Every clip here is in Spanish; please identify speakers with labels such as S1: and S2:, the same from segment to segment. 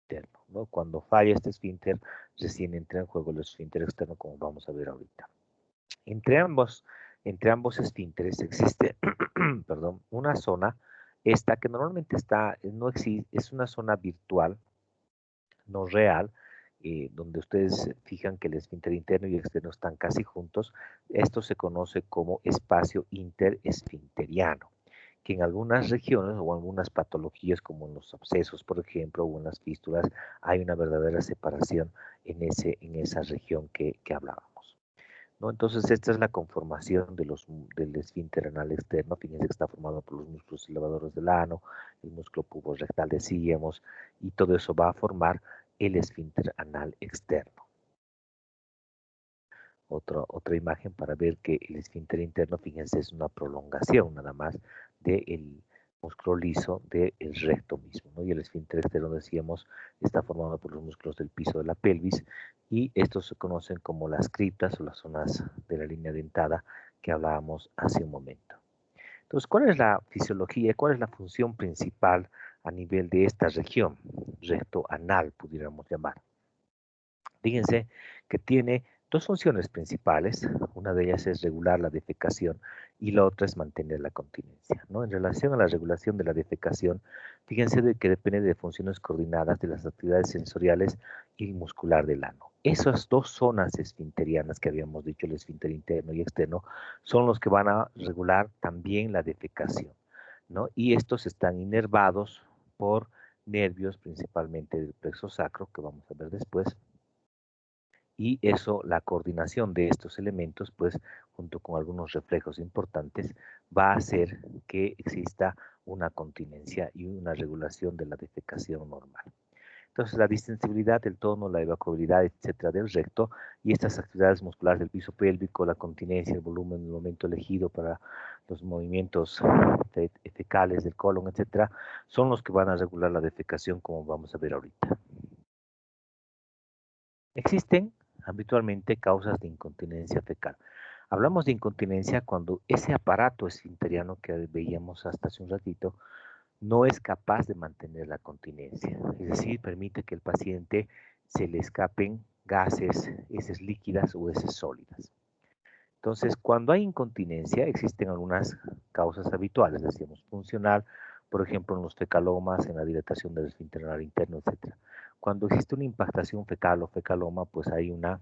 S1: interno, ¿no? Cuando falla este esfínter, recién entra en juego el esfínter externo, como vamos a ver ahorita. Entre ambos, entre ambos esfínteres existe, perdón, una zona, esta que normalmente está, no existe, es una zona virtual, no real, donde ustedes fijan que el esfínter interno y externo están casi juntos. Esto se conoce como espacio interesfinteriano, que en algunas regiones o en algunas patologías, como en los abscesos, por ejemplo, o en las fístulas, hay una verdadera separación en esa región que hablábamos, ¿no? Entonces, esta es la conformación del esfínter anal externo. Fíjense que está formado por los músculos elevadores del ano, el músculo puborectal, decíamos, y todo eso va a formar el esfínter anal externo. Otra imagen para ver que el esfínter interno, fíjense, es una prolongación nada más del músculo liso del recto mismo, ¿no? Y el esfínter externo, decíamos, está formado por los músculos del piso de la pelvis, y estos se conocen como las criptas o las zonas de la línea dentada que hablábamos hace un momento. Entonces, ¿cuál es la fisiología, cuál es la función principal a nivel de esta región, recto anal, pudiéramos llamar? Fíjense que tiene dos funciones principales. Una de ellas es regular la defecación y la otra es mantener la continencia, ¿no? En relación a la regulación de la defecación, fíjense de que depende de funciones coordinadas de las actividades sensoriales y muscular del ano. Esas dos zonas esfinterianas que habíamos dicho, el esfínter interno y externo, son los que van a regular también la defecación, ¿no? Y estos están inervados por nervios, principalmente del plexo sacro, que vamos a ver después, y eso, la coordinación de estos elementos, pues junto con algunos reflejos importantes, va a hacer que exista una continencia y una regulación de la defecación normal. Entonces, la distensibilidad, el tono, la evacuabilidad, etcétera, del recto, y estas actividades musculares del piso pélvico, la continencia, el volumen, el momento elegido para los movimientos fecales del colon, etcétera, son los que van a regular la defecación, como vamos a ver ahorita. Existen habitualmente causas de incontinencia fecal. Hablamos de incontinencia cuando ese aparato esfinteriano que veíamos hasta hace un ratito no es capaz de mantener la continencia, es decir, permite que el paciente se le escapen gases, heces líquidas o heces sólidas. Entonces, cuando hay incontinencia, existen algunas causas habituales, decíamos, funcional, por ejemplo, en los fecalomas, en la dilatación del esfínter anal interno, etc. Cuando existe una impactación fecal o fecaloma, pues hay una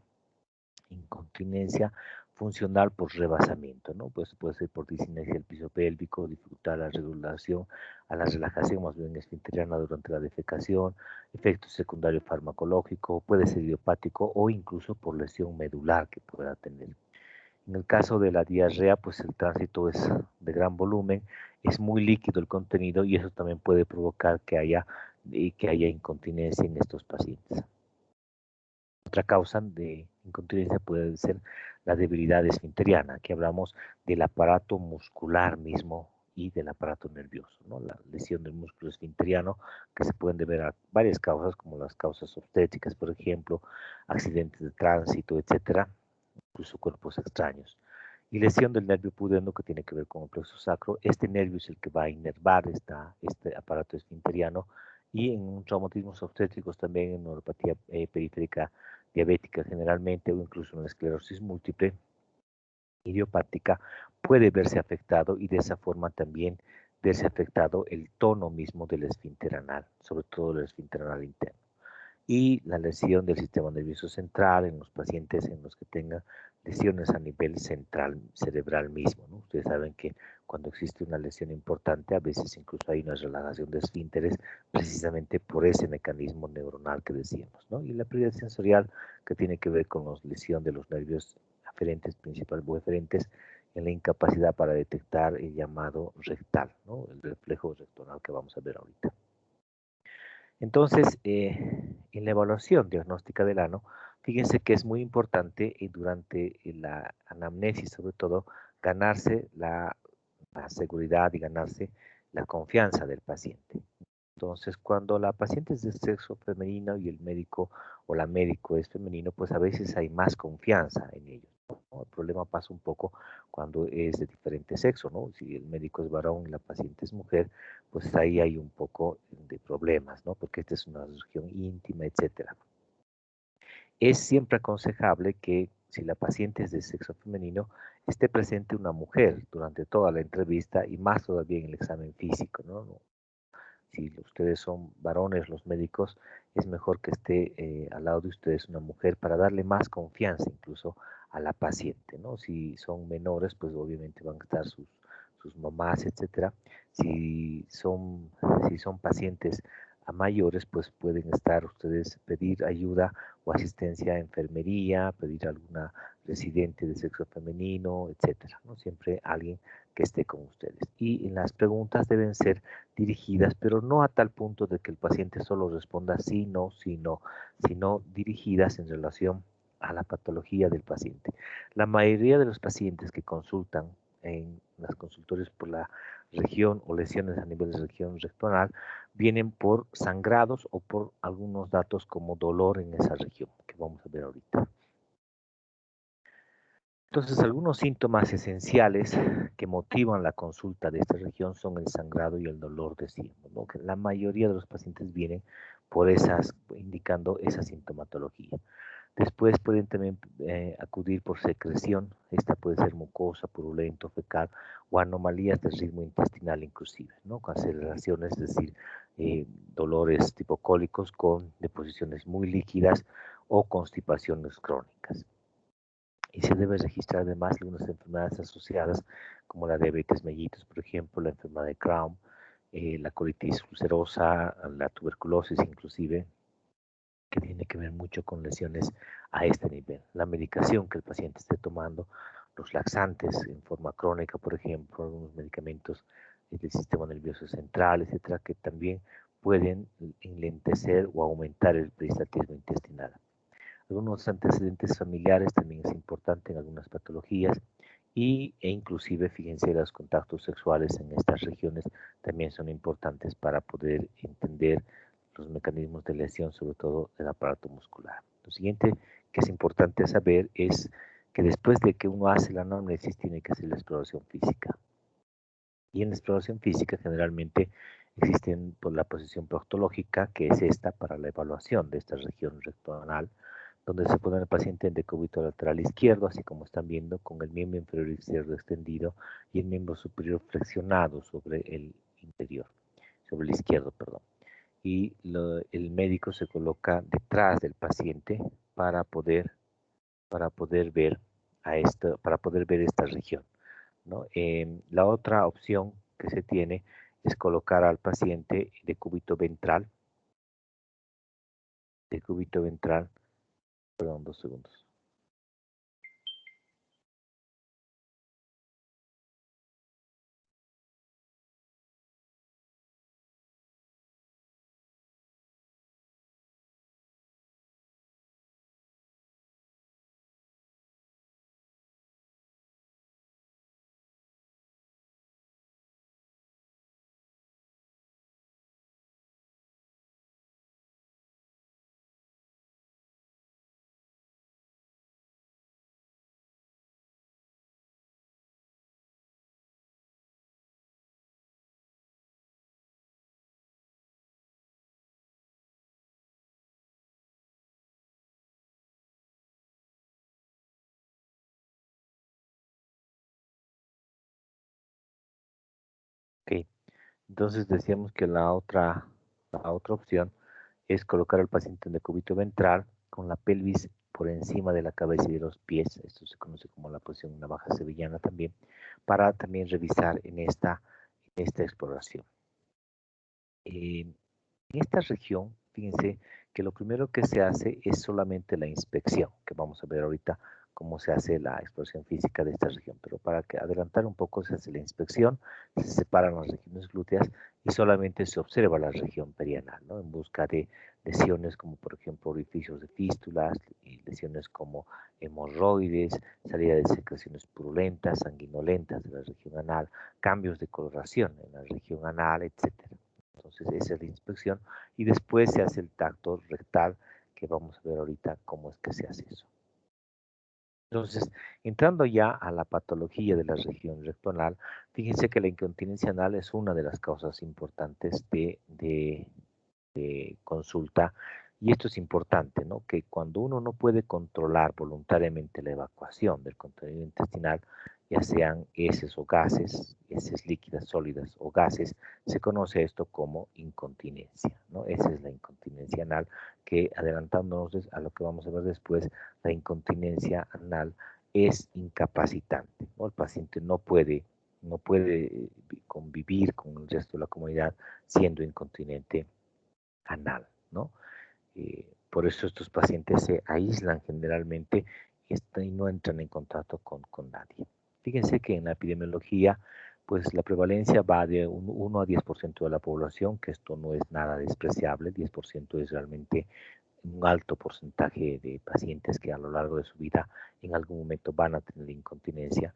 S1: incontinencia funcional por rebasamiento, ¿no? Pues puede ser por discinesia del piso pélvico, dificultad a la regulación, a la relajación más bien esfinteriana durante la defecación, efecto secundario farmacológico, puede ser idiopático o incluso por lesión medular que pueda tener. En el caso de la diarrea, pues el tránsito es de gran volumen, es muy líquido el contenido y eso también puede provocar que haya incontinencia en estos pacientes. Otra causa de incontinencia puede ser la debilidad esfinteriana. Aquí hablamos del aparato muscular mismo y del aparato nervioso, ¿no? La lesión del músculo esfinteriano, que se pueden deber a varias causas, como las causas obstétricas, por ejemplo, accidentes de tránsito, etcétera, incluso cuerpos extraños. Y lesión del nervio pudendo, que tiene que ver con el plexo sacro. Este nervio es el que va a inervar este aparato esfinteriano, y en traumatismos obstétricos también, en neuropatía periférica diabética generalmente, o incluso en la esclerosis múltiple idiopática, puede verse afectado, y de esa forma también verse afectado el tono mismo del esfínter anal, sobre todo el esfínter anal interno. Y la lesión del sistema nervioso central en los pacientes en los que tengan lesiones a nivel central cerebral mismo, ¿no? Ustedes saben que cuando existe una lesión importante, a veces incluso hay una relajación de esfínteres precisamente por ese mecanismo neuronal que decíamos, ¿no? Y la pérdida sensorial, que tiene que ver con la lesión de los nervios aferentes, principales o eferentes, en la incapacidad para detectar el llamado rectal, ¿no? El reflejo rectal que vamos a ver ahorita. Entonces, en la evaluación diagnóstica del ano, fíjense que es muy importante durante la anamnesis, sobre todo, ganarse la seguridad y ganarse la confianza del paciente. Entonces, cuando la paciente es de sexo femenino y el médico o la médico es femenino, pues a veces hay más confianza en ellos, ¿no? ¿no? El problema pasa un poco cuando es de diferente sexo, ¿no? Si el médico es varón y la paciente es mujer, pues ahí hay un poco de problemas, ¿no? Porque esta es una región íntima, etcétera. Es siempre aconsejable que si la paciente es de sexo femenino, esté presente una mujer durante toda la entrevista y más todavía en el examen físico, ¿no? Si ustedes son varones, los médicos, es mejor que esté al lado de ustedes una mujer para darle más confianza incluso a la paciente, ¿no? Si son menores, pues obviamente van a estar sus mamás, etcétera. Si son, si son pacientes a mayores, pues pueden estar ustedes, pedir ayuda o asistencia a enfermería, pedir alguna residente de sexo femenino, etcétera, ¿no? Siempre alguien que esté con ustedes. Y las preguntas deben ser dirigidas, pero no a tal punto de que el paciente solo responda sí, no, sí, no, sino dirigidas en relación a la patología del paciente. La mayoría de los pacientes que consultan en las consultorios por la región o lesiones a nivel de región rectal vienen por sangrados o por algunos datos como dolor en esa región, que vamos a ver ahorita. Entonces, algunos síntomas esenciales que motivan la consulta de esta región son el sangrado y el dolor, decimos, ¿no? Que la mayoría de los pacientes vienen por esas, indicando esa sintomatología. Después pueden también acudir por secreción, esta puede ser mucosa, purulento, fecal o anomalías del ritmo intestinal inclusive, ¿no? Con aceleraciones, es decir, dolores tipo cólicos con deposiciones muy líquidas o constipaciones crónicas. Y se debe registrar además algunas enfermedades asociadas, como la diabetes mellitus, por ejemplo, la enfermedad de Crohn, la colitis ulcerosa, la tuberculosis inclusive, que tiene que ver mucho con lesiones a este nivel. La medicación que el paciente esté tomando, los laxantes en forma crónica, por ejemplo, algunos medicamentos del sistema nervioso central, etcétera, que también pueden enlentecer o aumentar el peristaltismo intestinal. Algunos antecedentes familiares también es importante en algunas patologías e inclusive, fíjense, los contactos sexuales en estas regiones también son importantes para poder entender los mecanismos de lesión, sobre todo del aparato muscular. Lo siguiente que es importante saber es que después de que uno hace la anamnesis tiene que hacer la exploración física. Y en la exploración física generalmente existen por la posición proctológica, que es esta para la evaluación de esta región rectoanal, donde se pone al paciente en decúbito lateral izquierdo, así como están viendo, con el miembro inferior izquierdo extendido y el miembro superior flexionado sobre el interior, sobre el izquierdo, perdón. Y el médico se coloca detrás del paciente para poder ver para poder ver esta región, ¿no? La otra opción que se tiene es colocar al paciente de cúbito ventral, perdón, 2 segundos. Ok, entonces decíamos que la otra opción es colocar al paciente en decúbito ventral con la pelvis por encima de la cabeza y de los pies, esto se conoce como la posición navaja sevillana también, para también revisar en esta exploración. En esta región, fíjense que lo primero que se hace es solamente la inspección, que vamos a ver ahorita cómo se hace la exploración física de esta región, pero para que adelantar un poco se hace la inspección, se separan las regiones glúteas y solamente se observa la región perianal, ¿no? En busca de lesiones como por ejemplo orificios de fístulas y lesiones como hemorroides, salida de secreciones purulentas, sanguinolentas de la región anal, cambios de coloración en la región anal, etcétera. Entonces esa es la inspección y después se hace el tacto rectal, que vamos a ver ahorita cómo es que se hace eso. Entonces, entrando ya a la patología de la región rectoanal, fíjense que la incontinencia anal es una de las causas importantes de consulta. Y esto es importante, ¿no? Que cuando uno no puede controlar voluntariamente la evacuación del contenido intestinal, ya sean heces o gases, heces líquidas, sólidas o gases, se conoce esto como incontinencia, ¿no? Esa es la incontinencia anal, que adelantándonos a lo que vamos a ver después, la incontinencia anal es incapacitante, ¿no? El paciente no puede convivir con el resto de la comunidad siendo incontinente anal, ¿no? Por eso estos pacientes se aíslan generalmente y no entran en contacto con nadie. Fíjense que en la epidemiología, pues la prevalencia va de 1 a 10% de la población, que esto no es nada despreciable, 10% es realmente un alto porcentaje de pacientes que a lo largo de su vida en algún momento van a tener incontinencia.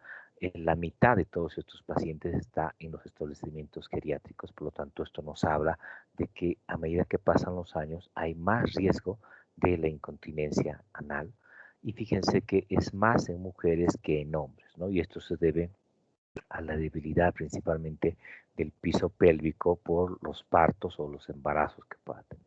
S1: La mitad de todos estos pacientes está en los establecimientos geriátricos, por lo tanto esto nos habla de que a medida que pasan los años hay más riesgo de la incontinencia anal y fíjense que es más en mujeres que en hombres, ¿no? Y esto se debe a la debilidad principalmente del piso pélvico por los partos o los embarazos que pueda tener.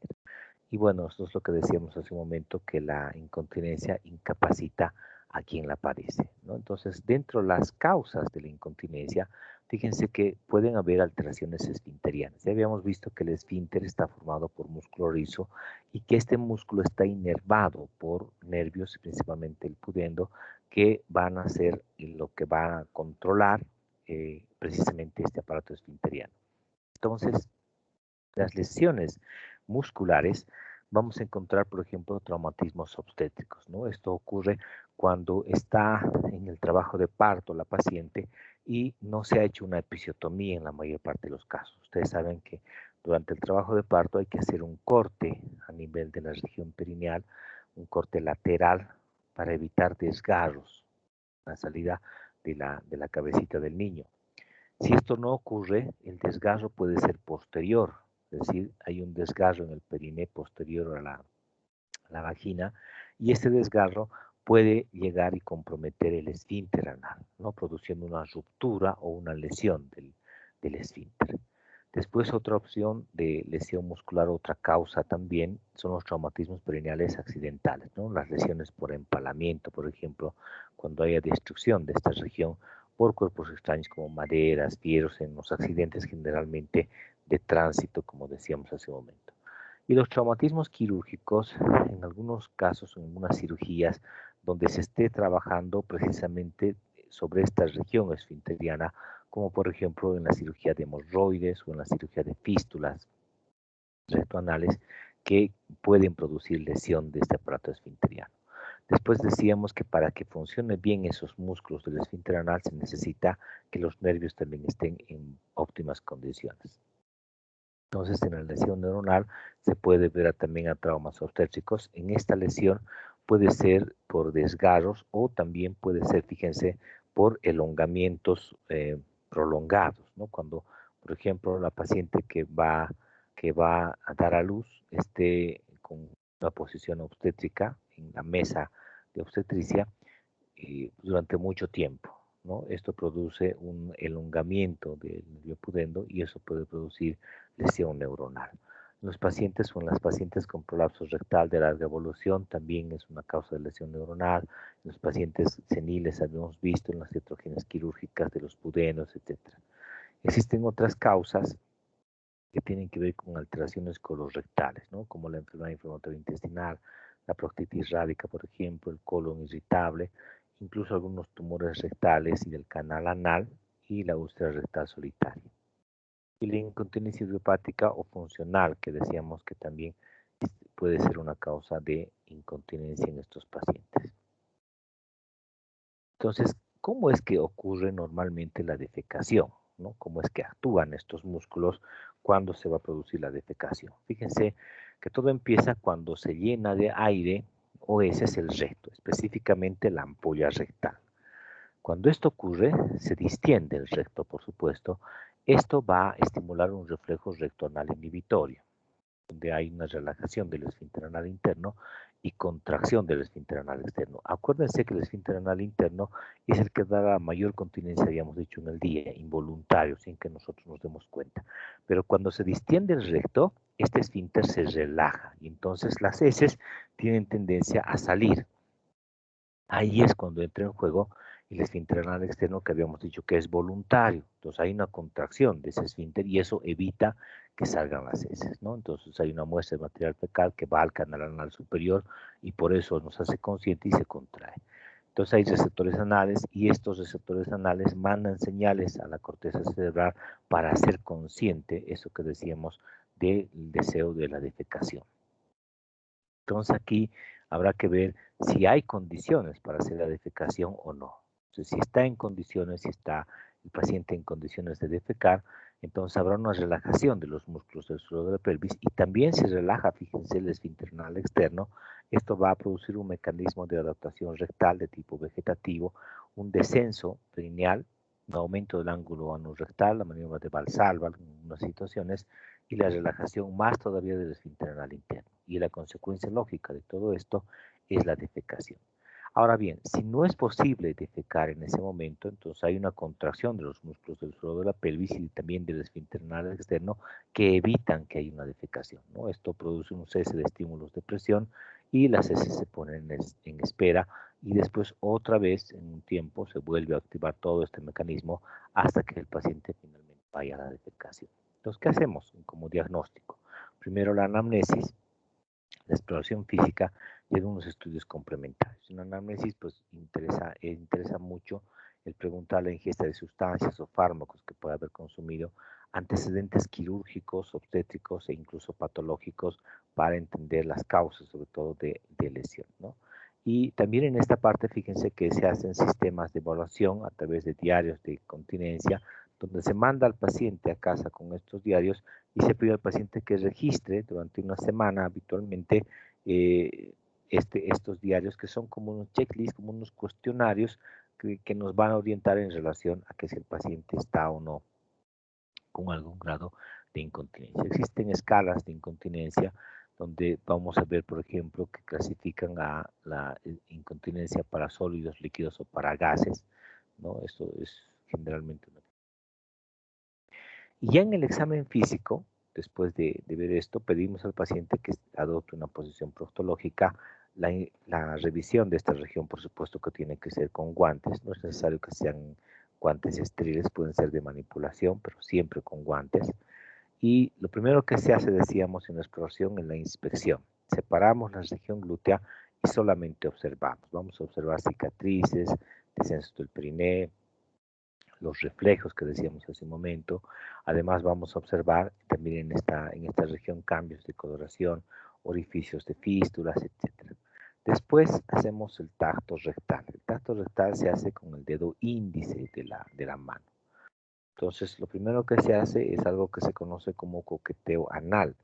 S1: Y bueno, esto es lo que decíamos hace un momento, que la incontinencia incapacita a quien la padece, ¿no? Entonces, dentro de las causas de la incontinencia, fíjense que pueden haber alteraciones esfinterianas. Ya habíamos visto que el esfínter está formado por músculo rizo y que este músculo está inervado por nervios, principalmente el pudendo, que van a ser lo que va a controlar precisamente este aparato esfinteriano. Entonces, las lesiones musculares, vamos a encontrar, por ejemplo, traumatismos obstétricos, ¿no? Esto ocurre cuando está en el trabajo de parto la paciente y no se ha hecho una episiotomía en la mayor parte de los casos. Ustedes saben que durante el trabajo de parto hay que hacer un corte a nivel de la región perineal, un corte lateral para evitar desgarros, la salida de la cabecita del niño. Si esto no ocurre, el desgarro puede ser posterior, es decir, hay un desgarro en el periné posterior a la vagina y este desgarro puede llegar y comprometer el esfínter anal, ¿no? Produciendo una ruptura o una lesión del esfínter. Después otra opción de lesión muscular, otra causa también, son los traumatismos perineales accidentales, ¿no? Las lesiones por empalamiento, por ejemplo, cuando haya destrucción de esta región por cuerpos extraños como maderas, fierros, en los accidentes generalmente de tránsito, como decíamos hace un momento. Y los traumatismos quirúrgicos, en algunos casos, en algunas cirugías, donde se esté trabajando precisamente sobre esta región esfinteriana, como por ejemplo en la cirugía de hemorroides o en la cirugía de fístulas rectoanales, que pueden producir lesión de este aparato esfinteriano. Después decíamos que para que funcione bien esos músculos del esfínter anal se necesita que los nervios también estén en óptimas condiciones. Entonces, en la lesión neuronal se puede ver también a traumas obstétricos. En esta lesión puede ser por desgarros o también puede ser, fíjense, por elongamientos prolongados, ¿no? Cuando, por ejemplo, la paciente que va a dar a luz esté con una posición obstétrica en la mesa de obstetricia durante mucho tiempo, ¿no? Esto produce un elongamiento del nervio pudendo y eso puede producir lesión neuronal. Los pacientes o en las pacientes con prolapso rectal de larga evolución también es una causa de lesión neuronal. En los pacientes seniles habíamos visto en las iatrogenias quirúrgicas de los pudenos, etc. Existen otras causas que tienen que ver con alteraciones colorectales, ¿no? Como la enfermedad inflamatoria intestinal, la proctitis rábica, por ejemplo, el colon irritable, incluso algunos tumores rectales y del canal anal y la úlcera rectal solitaria. Y la incontinencia idiopática o funcional, que decíamos que también puede ser una causa de incontinencia en estos pacientes. Entonces, ¿cómo es que ocurre normalmente la defecación? ¿No? ¿Cómo es que actúan estos músculos cuando se va a producir la defecación? Fíjense que todo empieza cuando se llena de aire o ese es el recto, específicamente la ampolla rectal. Cuando esto ocurre, se distiende el recto, por supuesto. Esto va a estimular un reflejo rectoanal inhibitorio. donde hay una relajación del esfínter anal interno y contracción del esfínter anal externo. Acuérdense que el esfínter anal interno es el que da la mayor continencia, habíamos dicho, en el día, involuntario, sin que nosotros nos demos cuenta. Pero cuando se distiende el recto, este esfínter se relaja y entonces las heces tienen tendencia a salir. Ahí es cuando entra en juego el esfínter anal externo que habíamos dicho que es voluntario. Entonces hay una contracción de ese esfínter y eso evita que salgan las heces, ¿no? Entonces hay una muestra de material fecal que va al canal anal superior y por eso nos hace consciente y se contrae. Entonces hay receptores anales y estos receptores anales mandan señales a la corteza cerebral para hacer consciente eso que decíamos del deseo de la defecación. Entonces aquí habrá que ver si hay condiciones para hacer la defecación o no. Entonces, si está en condiciones, si está el paciente en condiciones de defecar, entonces habrá una relajación de los músculos del suelo de la pelvis y también se relaja, fíjense, el esfínter anal externo. Esto va a producir un mecanismo de adaptación rectal de tipo vegetativo, un descenso perineal, un aumento del ángulo anorrectal, la maniobra de Valsalva en unas situaciones, y la relajación más todavía del esfínter anal interno. Y la consecuencia lógica de todo esto es la defecación. Ahora bien, si no es posible defecar en ese momento, entonces hay una contracción de los músculos del suelo de la pelvis y también del esfínter anal externo que evitan que haya una defecación, ¿no? Esto produce un cese de estímulos de presión y las heces se ponen en espera y después otra vez en un tiempo se vuelve a activar todo este mecanismo hasta que el paciente finalmente vaya a la defecación. Entonces, ¿qué hacemos como diagnóstico? Primero la anamnesis, la exploración física y algunos estudios complementarios. En la anamnesis, pues interesa mucho el preguntar la ingesta de sustancias o fármacos que pueda haber consumido, antecedentes quirúrgicos, obstétricos e incluso patológicos para entender las causas, sobre todo de lesión, ¿no? Y también en esta parte, fíjense que se hacen sistemas de evaluación a través de diarios de continencia, donde se manda al paciente a casa con estos diarios y se pide al paciente que registre durante una semana habitualmente eh, estos diarios que son como unos checklists, como unos cuestionarios que nos van a orientar en relación a que si el paciente está o no con algún grado de incontinencia. Existen escalas de incontinencia donde vamos a ver, por ejemplo, que clasifican a la incontinencia para sólidos, líquidos o para gases, ¿no? Esto es generalmente una. Y ya en el examen físico, después de ver esto, pedimos al paciente que adopte una posición proctológica. La revisión de esta región, por supuesto, que tiene que ser con guantes. No es necesario que sean guantes estériles, pueden ser de manipulación, pero siempre con guantes. Y lo primero que se hace, decíamos, en la exploración es la inspección. Separamos la región glútea y solamente observamos. Vamos a observar cicatrices, descenso del periné, los reflejos que decíamos hace un momento. Además vamos a observar también en esta región cambios de coloración, orificios de fístulas, etc. Después hacemos el tacto rectal. El tacto rectal se hace con el dedo índice de la mano. Entonces, lo primero que se hace es algo que se conoce como coqueteo anal,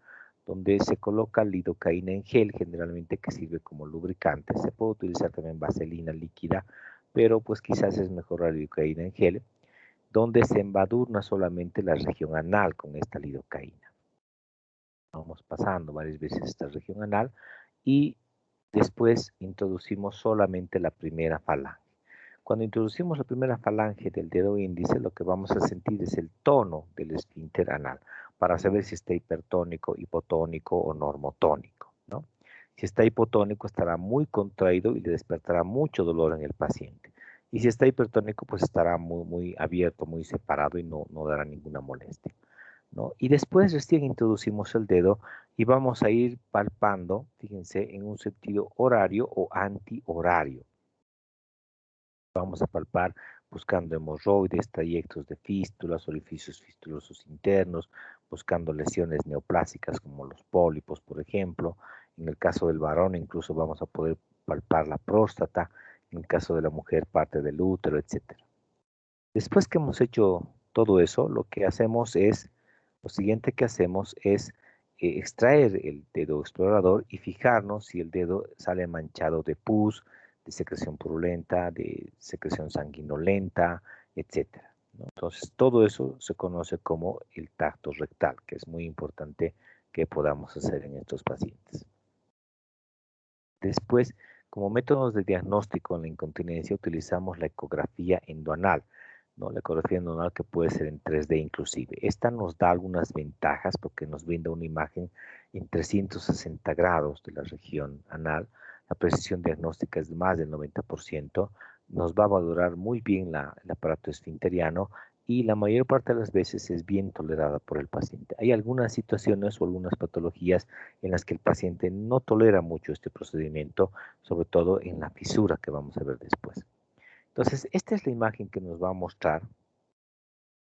S1: donde se coloca lidocaína en gel, generalmente que sirve como lubricante. Se puede utilizar también vaselina líquida, pero pues quizás es mejor la lidocaína en gel, donde se embadurna solamente la región anal con esta lidocaína. Vamos pasando varias veces esta región anal y después introducimos solamente la primera falange. Cuando introducimos la primera falange del dedo índice, lo que vamos a sentir es el tono del esfínter anal para saber si está hipertónico, hipotónico o normotónico, ¿no? Si está hipotónico estará muy contraído y le despertará mucho dolor en el paciente. Y si está hipertónico, pues estará muy abierto, muy separado y no dará ninguna molestia, ¿no? Y después recién introducimos el dedo y vamos a ir palpando, fíjense, en un sentido horario o antihorario. Vamos a palpar buscando hemorroides, trayectos de fístulas, orificios fistulosos internos, buscando lesiones neoplásicas como los pólipos, por ejemplo. En el caso del varón incluso vamos a poder palpar la próstata, en el caso de la mujer parte del útero, etc. Después que hemos hecho todo eso, lo que hacemos es, lo siguiente que hacemos es extraer el dedo explorador y fijarnos si el dedo sale manchado de pus, de secreción purulenta, de secreción sanguinolenta, etcétera, ¿no? Entonces, todo eso se conoce como el tacto rectal, que es muy importante que podamos hacer en estos pacientes. Después, como métodos de diagnóstico en la incontinencia, utilizamos la ecografía endoanal, ¿no? La ecografía endoanal que puede ser en 3D inclusive. Esta nos da algunas ventajas porque nos brinda una imagen en 360 grados de la región anal. La precisión diagnóstica es de más del 90%. Nos va a valorar muy bien el aparato esfinteriano y la mayor parte de las veces es bien tolerada por el paciente. Hay algunas situaciones o algunas patologías en las que el paciente no tolera mucho este procedimiento, sobre todo en la fisura que vamos a ver después. Entonces, esta es la imagen que nos va a mostrar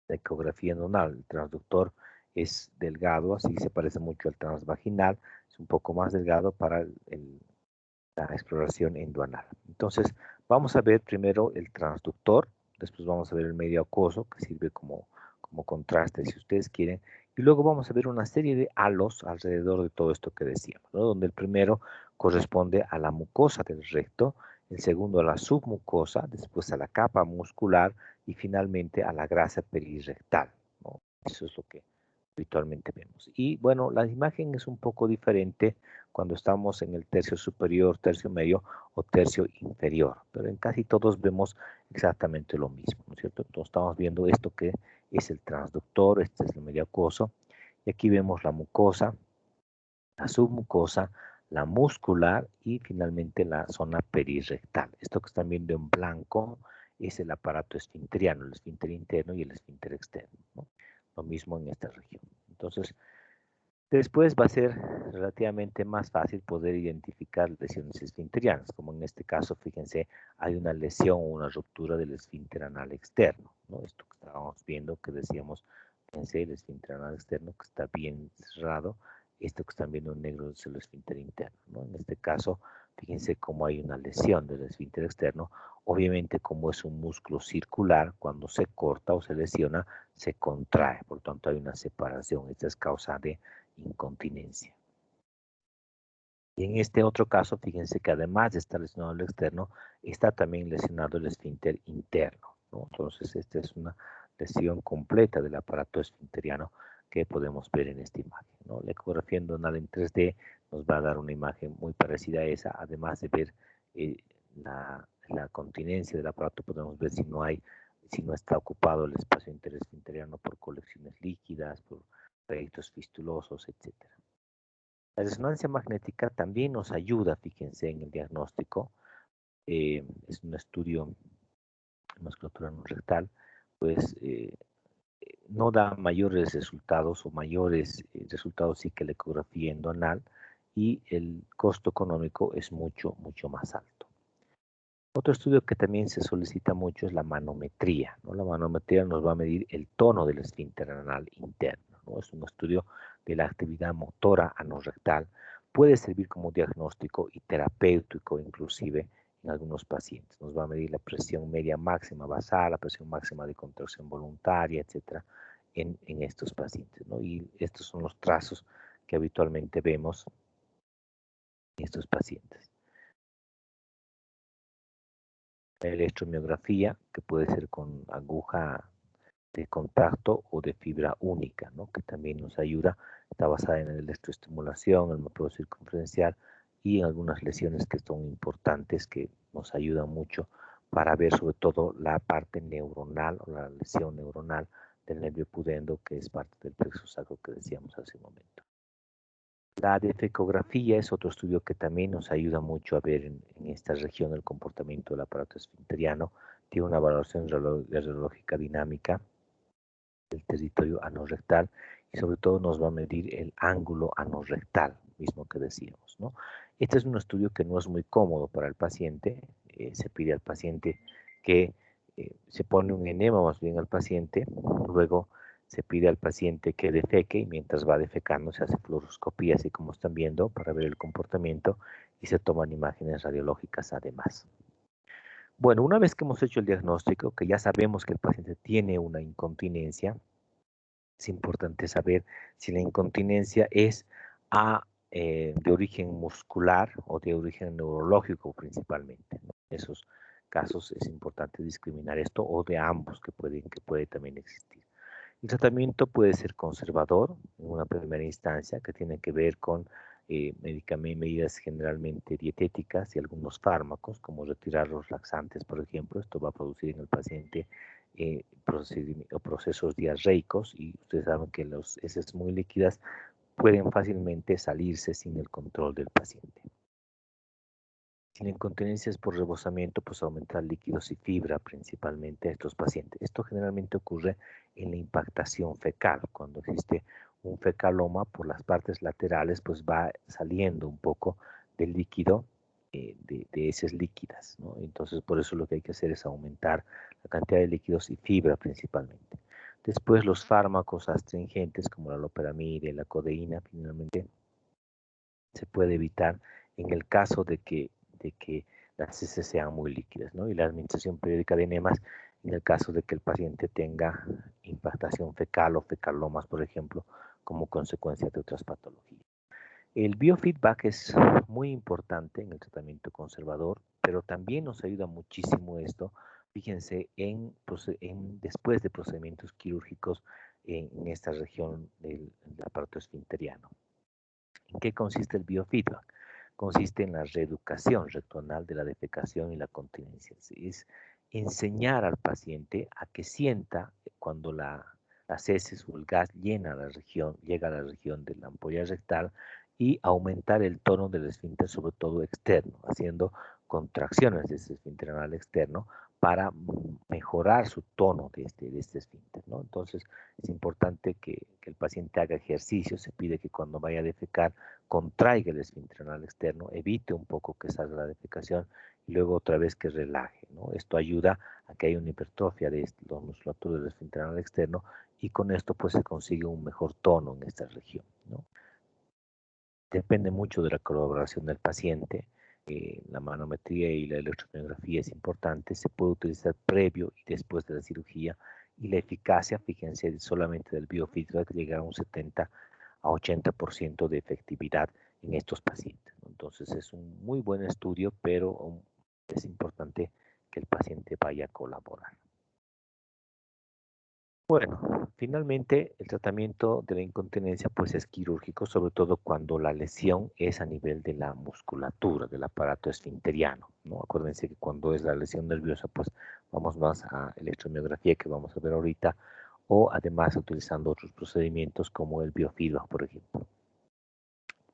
S1: la ecografía endonal. El transductor es delgado, así se parece mucho al transvaginal, es un poco más delgado para la exploración endoanal. Entonces, vamos a ver primero el transductor, después vamos a ver el medio acuoso, que sirve como contraste si ustedes quieren, y luego vamos a ver una serie de halos alrededor de todo esto que decíamos, ¿no? Donde el primero corresponde a la mucosa del recto, el segundo a la submucosa, después a la capa muscular y finalmente a la grasa perirectal, ¿no? Eso es lo que habitualmente vemos. Y bueno, la imagen es un poco diferente cuando estamos en el tercio superior, tercio medio o tercio inferior, pero en casi todos vemos exactamente lo mismo, ¿no es cierto? Entonces estamos viendo esto que es el transductor, este es el medio acuoso, y aquí vemos la mucosa, la submucosa, la muscular y finalmente la zona perirectal. Esto que están viendo en blanco es el aparato esfinteriano, el esfínter interno y el esfínter externo, ¿no? Lo mismo en esta región. Entonces, después va a ser relativamente más fácil poder identificar lesiones esfinterianas, como en este caso, fíjense, hay una lesión o una ruptura del esfínter anal externo, ¿no? Esto que estábamos viendo, que decíamos, fíjense, el esfínter anal externo que está bien cerrado, esto que están viendo en negro es el esfínter interno, ¿no? En este caso, fíjense cómo hay una lesión del esfínter externo, obviamente como es un músculo circular, cuando se corta o se lesiona, se contrae, por lo tanto hay una separación, esta es causa de incontinencia. Y en este otro caso, fíjense que además de estar lesionado el externo, está también lesionado el esfínter interno, ¿no? Entonces, esta es una lesión completa del aparato esfinteriano que podemos ver en esta imagen, ¿no? La ecografía endonal en 3D nos va a dar una imagen muy parecida a esa, además de ver la continencia del aparato, podemos ver si no está ocupado el espacio interesfinteriano por colecciones líquidas, por trayectos fistulosos, etcétera. La resonancia magnética también nos ayuda, fíjense, en el diagnóstico. Es un estudio de musculatura no rectal, pues no da mayores resultados o mayores resultados sí que la ecografía endonal y el costo económico es mucho, mucho más alto. Otro estudio que también se solicita mucho es la manometría, ¿no? La manometría nos va a medir el tono del esfínter anal interno, ¿no? Es un estudio de la actividad motora anorrectal. Puede servir como diagnóstico y terapéutico inclusive en algunos pacientes. Nos va a medir la presión media máxima basal, la presión máxima de contracción voluntaria, etcétera, en estos pacientes, ¿no? Y estos son los trazos que habitualmente vemos en estos pacientes. La electromiografía, que puede ser con aguja de contacto o de fibra única, ¿no? Que también nos ayuda, está basada en la electroestimulación, el mapeo circunferencial y en algunas lesiones que son importantes, que nos ayudan mucho para ver sobre todo la parte neuronal o la lesión neuronal del nervio pudendo, que es parte del plexo sacro que decíamos hace un momento. La defecografía es otro estudio que también nos ayuda mucho a ver en esta región el comportamiento del aparato esfinteriano. Tiene una valoración radiológica dinámica del territorio anorrectal y sobre todo nos va a medir el ángulo anorrectal, mismo que decíamos, ¿no? Este es un estudio que no es muy cómodo para el paciente. Se pide al paciente que se pone un enema más bien al paciente, luego se pide al paciente que defeque y mientras va defecando se hace fluoroscopía, así como están viendo, para ver el comportamiento y se toman imágenes radiológicas además. Bueno, una vez que hemos hecho el diagnóstico, que ya sabemos que el paciente tiene una incontinencia, es importante saber si la incontinencia es de origen muscular o de origen neurológico principalmente, ¿no? En esos casos es importante discriminar esto o de ambos que puede también existir. El tratamiento puede ser conservador en una primera instancia, que tiene que ver con medidas generalmente dietéticas y algunos fármacos, como retirar los laxantes, por ejemplo. Esto va a producir en el paciente procesos diarreicos y ustedes saben que las heces muy líquidas pueden fácilmente salirse sin el control del paciente. Si la incontinencia es por rebosamiento, pues aumentar líquidos y fibra principalmente a estos pacientes. Esto generalmente ocurre en la impactación fecal. Cuando existe un fecaloma por las partes laterales, pues va saliendo un poco del líquido de heces líquidas, ¿no? Entonces, por eso lo que hay que hacer es aumentar la cantidad de líquidos y fibra principalmente. Después, los fármacos astringentes como la loperamida y la codeína, finalmente se puede evitar en el caso de que las heces sean muy líquidas, ¿no? Y la administración periódica de enemas en el caso de que el paciente tenga impactación fecal o fecalomas, por ejemplo, como consecuencia de otras patologías. El biofeedback es muy importante en el tratamiento conservador, pero también nos ayuda muchísimo esto, fíjense, después de procedimientos quirúrgicos en esta región del aparato esfinteriano. ¿En qué consiste el biofeedback? Consiste en la reeducación rectonal de la defecación y la continencia. Es enseñar al paciente a que sienta cuando las heces o el gas llega a la región de la ampolla rectal y aumentar el tono del esfínter, sobre todo externo, haciendo contracciones de ese esfínter anal externo para mejorar su tono de este esfínter, ¿no? Entonces, es importante que el paciente haga ejercicio. Se pide que cuando vaya a defecar contraiga el esfínter anal externo, evite un poco que salga la defecación y luego otra vez que relaje, ¿no? Esto ayuda a que haya una hipertrofia de la musculatura del esfínter anal externo y con esto pues se consigue un mejor tono en esta región, ¿no? Depende mucho de la colaboración del paciente. La manometría y la electromiografía es importante. Se puede utilizar previo y después de la cirugía. Y la eficacia, fíjense, solamente del biofeedback llega a un 70 a 80% de efectividad en estos pacientes, ¿no? Entonces es un muy buen estudio, pero es importante que el paciente vaya a colaborar. Bueno, finalmente el tratamiento de la incontinencia pues es quirúrgico, sobre todo cuando la lesión es a nivel de la musculatura, del aparato esfinteriano, ¿no? Acuérdense que cuando es la lesión nerviosa pues vamos más a electromiografía que vamos a ver ahorita o además utilizando otros procedimientos como el biofeedback, por ejemplo.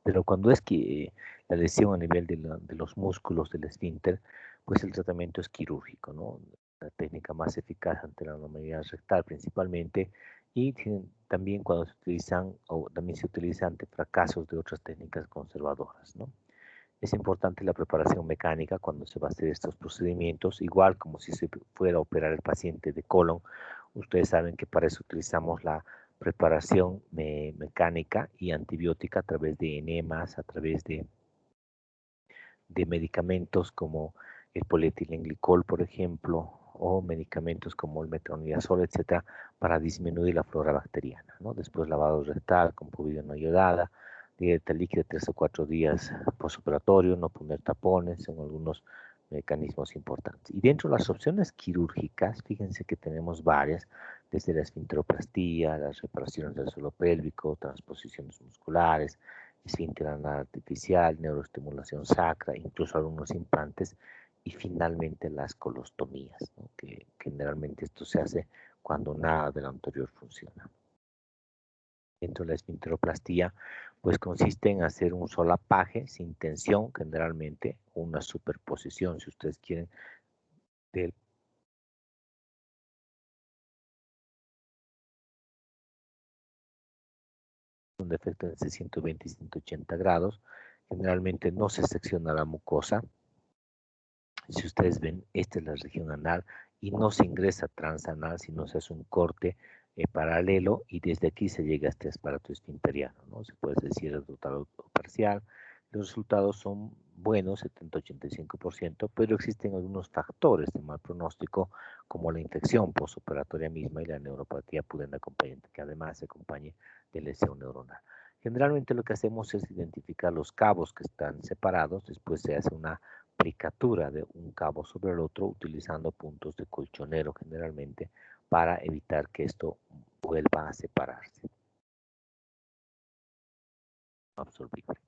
S1: Pero cuando es que la lesión a nivel de los músculos del esfínter, pues el tratamiento es quirúrgico, ¿no? La técnica más eficaz ante la anomalía rectal principalmente, y también cuando se utilizan, o también se utiliza ante fracasos de otras técnicas conservadoras, ¿no? Es importante la preparación mecánica cuando se va a hacer estos procedimientos, igual como si se fuera a operar el paciente de colon. Ustedes saben que para eso utilizamos la preparación mecánica y antibiótica a través de enemas, a través de medicamentos como el polietilenglicol, por ejemplo, o medicamentos como el metronidazol, etcétera, para disminuir la flora bacteriana, ¿no? Después lavado rectal con povidona iodada, dieta líquida 3 o 4 días postoperatorio, no poner tapones, son algunos mecanismos importantes. Y dentro de las opciones quirúrgicas, fíjense que tenemos varias, desde la esfinteroplastía, las reparaciones del suelo pélvico, transposiciones musculares, esfínter anal artificial, neuroestimulación sacra, incluso algunos implantes y finalmente las colostomías, ¿no? Que generalmente esto se hace cuando nada de lo anterior funciona. Dentro de la esfinteroplastía, pues consiste en hacer un solapaje sin tensión, generalmente una superposición, si ustedes quieren, del un defecto de 120 y 180 grados. Generalmente no se secciona la mucosa. Si ustedes ven, esta es la región anal y no se ingresa transanal, sino se hace un corte paralelo y desde aquí se llega a este aparato esfinteriano, ¿no? Se puede decir el total o parcial. Los resultados son buenos, 70-85%, pero existen algunos factores de mal pronóstico, como la infección postoperatoria misma y la neuropatía pudenda acompañante, que además se acompañe de lesión neuronal. Generalmente lo que hacemos es identificar los cabos que están separados, después se hace una aplicatura de un cabo sobre el otro utilizando puntos de colchonero generalmente para evitar que esto vuelva a separarse. Absorbible.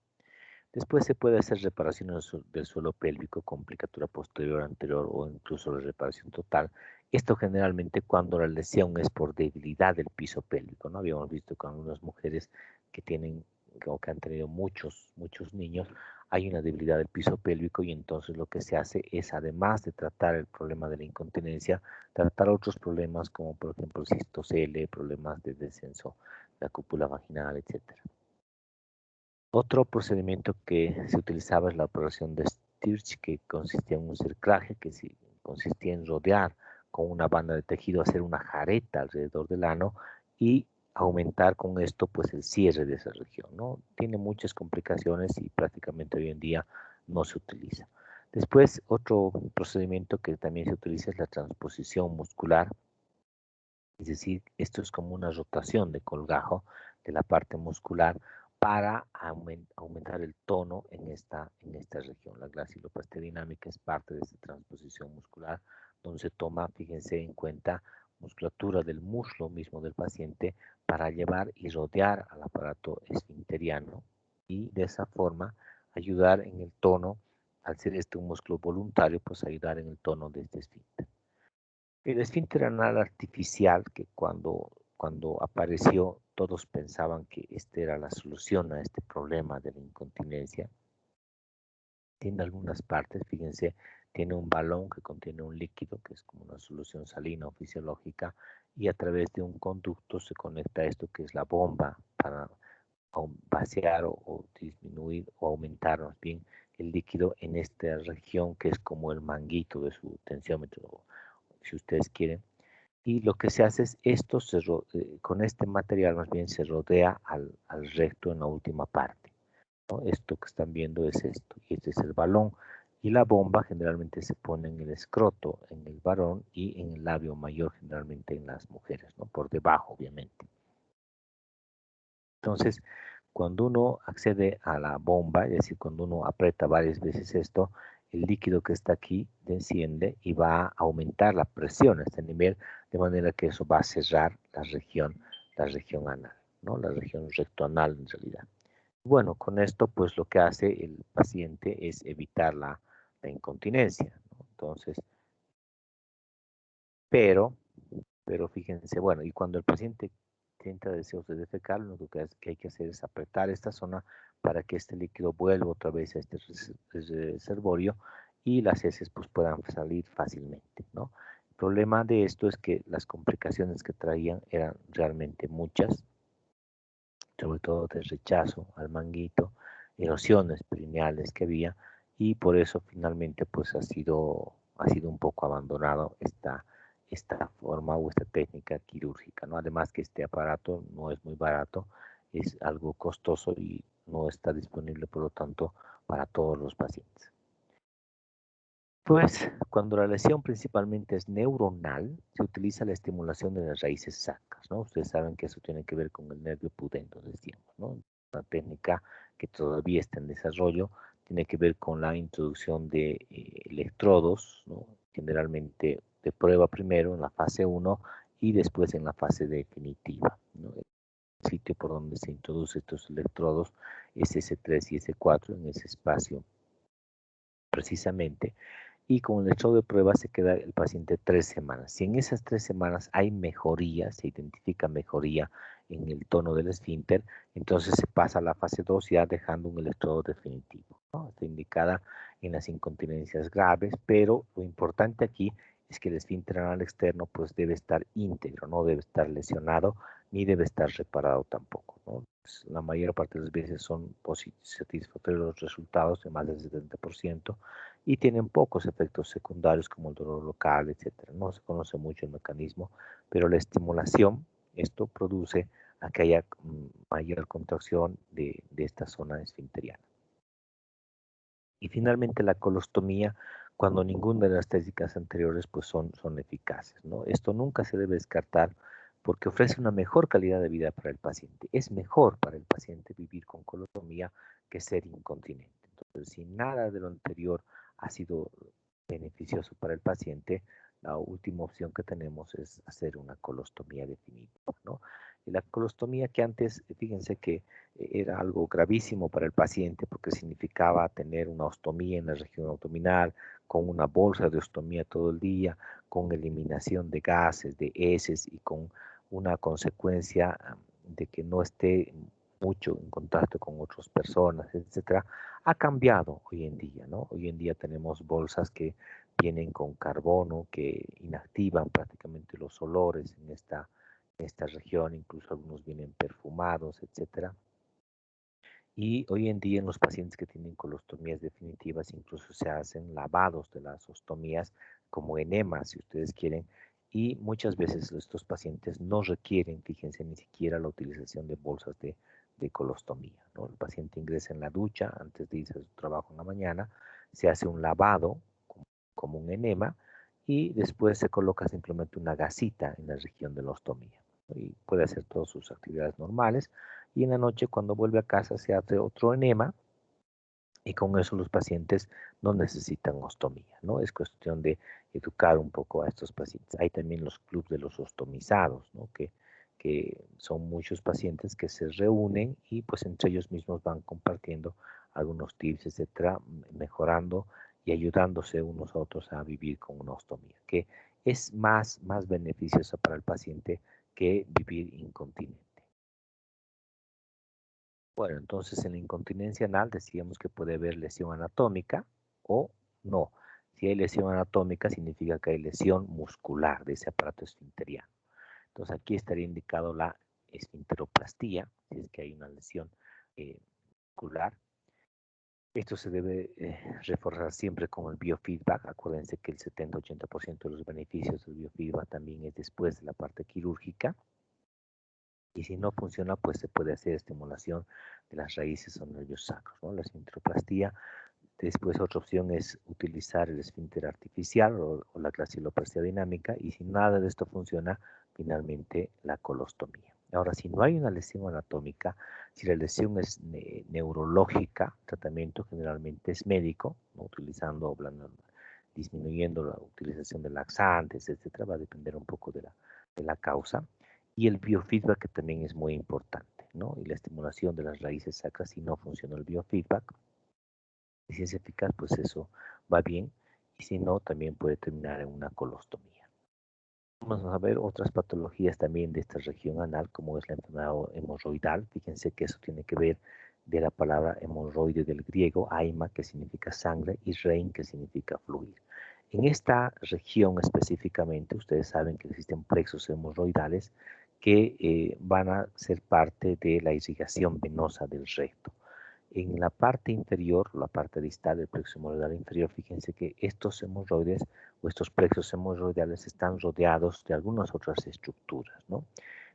S1: Después se puede hacer reparación del suelo pélvico con plicatura posterior, anterior o incluso la reparación total. Esto generalmente cuando la lesión es por debilidad del piso pélvico, ¿no? Habíamos visto con algunas mujeres que tienen o que han tenido muchos niños, hay una debilidad del piso pélvico y entonces lo que se hace es, además de tratar el problema de la incontinencia, tratar otros problemas como por ejemplo cistocele, problemas de descenso de la cúpula vaginal, etcétera. Otro procedimiento que se utilizaba es la operación de Stirch, que consistía en un cerclaje, que consistía en rodear con una banda de tejido, hacer una jareta alrededor del ano y aumentar con esto pues el cierre de esa región, ¿no? Tiene muchas complicaciones y prácticamente hoy en día no se utiliza. Después, otro procedimiento que también se utiliza es la transposición muscular, es decir, esto es como una rotación de colgajo de la parte muscular para aumentar el tono en esta región. La glacioloplastia dinámica es parte de esta transposición muscular, donde se toma, fíjense en cuenta, musculatura del muslo mismo del paciente para llevar y rodear al aparato esfinteriano y de esa forma ayudar en el tono, al ser este un músculo voluntario, pues ayudar en el tono de este esfínter. El esfínter anal artificial, que cuando apareció todos pensaban que esta era la solución a este problema de la incontinencia, tiene algunas partes, fíjense, tiene un balón que contiene un líquido, que es como una solución salina o fisiológica, y a través de un conducto se conecta esto que es la bomba para vaciar o disminuir o aumentar más bien el líquido en esta región que es como el manguito de su tensiómetro, si ustedes quieren. Y lo que se hace es esto, con este material más bien se rodea al recto en la última parte, ¿no? Esto que están viendo es esto, y este es el balón. Y la bomba generalmente se pone en el escroto, en el varón y en el labio mayor, generalmente en las mujeres, ¿no? Por debajo, obviamente. Entonces, cuando uno accede a la bomba, es decir, cuando uno aprieta varias veces esto, el líquido que está aquí desciende y va a aumentar la presión a este nivel, de manera que eso va a cerrar la región anal, ¿no? La región rectoanal en realidad. Bueno, con esto, pues lo que hace el paciente es evitar la incontinencia, ¿no? Entonces, pero pero fíjense, bueno, y cuando el paciente sienta deseos de defecar, lo único que hay que hacer es apretar esta zona para que este líquido vuelva otra vez a este reservorio y las heces pues puedan salir fácilmente, ¿no? El problema de esto es que las complicaciones que traían eran realmente muchas, sobre todo de rechazo al manguito, erosiones perineales que había, y por eso finalmente pues ha sido un poco abandonado esta forma o esta técnica quirúrgica, ¿no? Además que este aparato no es muy barato, es algo costoso y no está disponible por lo tanto para todos los pacientes. Pues cuando la lesión principalmente es neuronal, se utiliza la estimulación de las raíces sacras, ¿no? Ustedes saben que eso tiene que ver con el nervio pudendo, decíamos, ¿no? Una técnica que todavía está en desarrollo, tiene que ver con la introducción de electrodos, ¿no? Generalmente de prueba primero en la fase 1 y después en la fase definitiva, ¿no? El sitio por donde se introducen estos electrodos es S3 y S4 en ese espacio precisamente, y con el electrodo de prueba se queda el paciente 3 semanas. Si en esas 3 semanas hay mejoría, se identifica mejoría en el tono del esfínter, entonces se pasa a la fase 2 ya dejando un electrodo definitivo, ¿no? Está indicada en las incontinencias graves, pero lo importante aquí es que el esfínter anal externo pues debe estar íntegro, no debe estar lesionado ni debe estar reparado tampoco, ¿no? Pues, la mayor parte de las veces son satisfactorios los resultados de más del 70% y tienen pocos efectos secundarios como el dolor local, etcétera. No se conoce mucho el mecanismo, pero la estimulación, esto produce a que haya mayor contracción de esta zona esfinteriana. Y finalmente la colostomía, cuando ninguna de las técnicas anteriores pues son eficaces, ¿no? Esto nunca se debe descartar porque ofrece una mejor calidad de vida para el paciente. Es mejor para el paciente vivir con colostomía que ser incontinente. Entonces, si nada de lo anterior ha sido beneficioso para el paciente, la última opción que tenemos es hacer una colostomía definitiva, ¿no? Y la colostomía que antes, fíjense que era algo gravísimo para el paciente porque significaba tener una ostomía en la región abdominal, con una bolsa de ostomía todo el día, con eliminación de gases, de heces y con una consecuencia de que no esté mucho en contacto con otras personas, etcétera, ha cambiado hoy en día, ¿no? Hoy en día tenemos bolsas que vienen con carbono, que inactivan prácticamente los olores en esta región, incluso algunos vienen perfumados, etcétera. Y hoy en día en los pacientes que tienen colostomías definitivas incluso se hacen lavados de las ostomías como enemas, si ustedes quieren, y muchas veces estos pacientes no requieren, fíjense, ni siquiera la utilización de bolsas de colostomía, ¿no? El paciente ingresa en la ducha antes de irse a su trabajo en la mañana, se hace un lavado como un enema y después se coloca simplemente una gasita en la región de la ostomía, ¿no? Y puede hacer todas sus actividades normales y en la noche cuando vuelve a casa se hace otro enema y con eso los pacientes no necesitan ostomía, ¿no? Es cuestión de educar un poco a estos pacientes. Hay también los clubes de los ostomizados, ¿no? Que son muchos pacientes que se reúnen y pues entre ellos mismos van compartiendo algunos tips, etcétera, mejorando y ayudándose unos a otros a vivir con una ostomía, que es más beneficiosa para el paciente que vivir incontinente. Bueno, entonces en la incontinencia anal decíamos que puede haber lesión anatómica o no. Si hay lesión anatómica significa que hay lesión muscular de ese aparato esfinteriano. Entonces aquí estaría indicado la esfinteroplastía, si es que hay una lesión muscular. Esto se debe reforzar siempre con el biofeedback. Acuérdense que el 70-80% de los beneficios del biofeedback también es después de la parte quirúrgica. Y si no funciona, pues se puede hacer estimulación de las raíces o nervios sacros, ¿no? La esfinteroplastía. Después otra opción es utilizar el esfínter artificial o la glacioloplastia dinámica. Y si nada de esto funciona, finalmente la colostomía. Ahora, si no hay una lesión anatómica, si la lesión es neurológica, el tratamiento generalmente es médico, ¿no? Utilizando, disminuyendo la utilización de laxantes, etcétera, va a depender un poco de la causa. Y el biofeedback que también es muy importante, ¿no? Y la estimulación de las raíces sacras, si no funciona el biofeedback, y si es eficaz, pues eso va bien, y si no, también puede terminar en una colostomía. Vamos a ver otras patologías también de esta región anal, como es la enfermedad hemorroidal. Fíjense que eso tiene que ver de la palabra hemorroide del griego, aima, que significa sangre, y rein, que significa fluir. En esta región específicamente, ustedes saben que existen plexos hemorroidales que van a ser parte de la irrigación venosa del recto. En la parte inferior, la parte distal del plexo hemorroidal inferior, fíjense que estos hemorroides o estos plexos hemorroidales están rodeados de algunas otras estructuras, ¿no?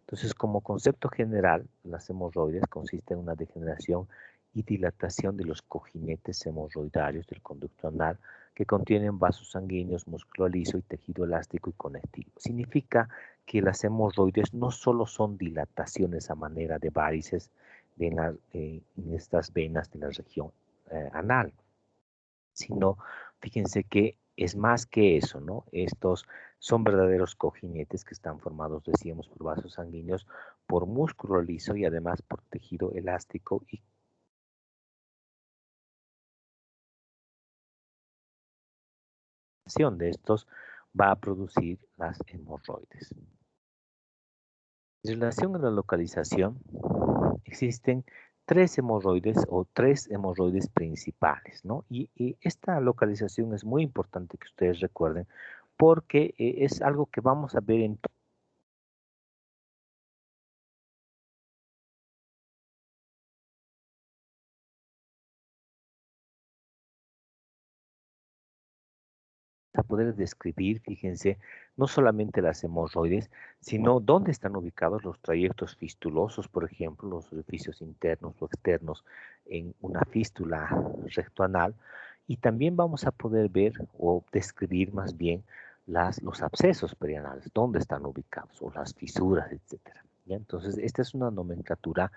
S1: Entonces, como concepto general, las hemorroides consisten en una degeneración y dilatación de los cojinetes hemorroidarios del conducto anal que contienen vasos sanguíneos, músculo liso y tejido elástico y conectivo. Significa que las hemorroides no solo son dilataciones a manera de varices en estas venas de la región anal, sino fíjense que es más que eso, ¿no? Estos son verdaderos cojinetes que están formados, decíamos, por vasos sanguíneos, por músculo liso y además por tejido elástico y acción de estos va a producir las hemorroides. En relación a la localización, existen tres hemorroides o tres hemorroides principales, ¿no? Y esta localización es muy importante que ustedes recuerden porque es algo que vamos a ver en a poder describir, fíjense, no solamente las hemorroides, sino dónde están ubicados los trayectos fistulosos, por ejemplo, los orificios internos o externos en una fístula rectoanal, y también vamos a poder ver o describir más bien los abscesos perianales, dónde están ubicados, o las fisuras, etcétera. ¿Ya? Entonces, esta es una nomenclatura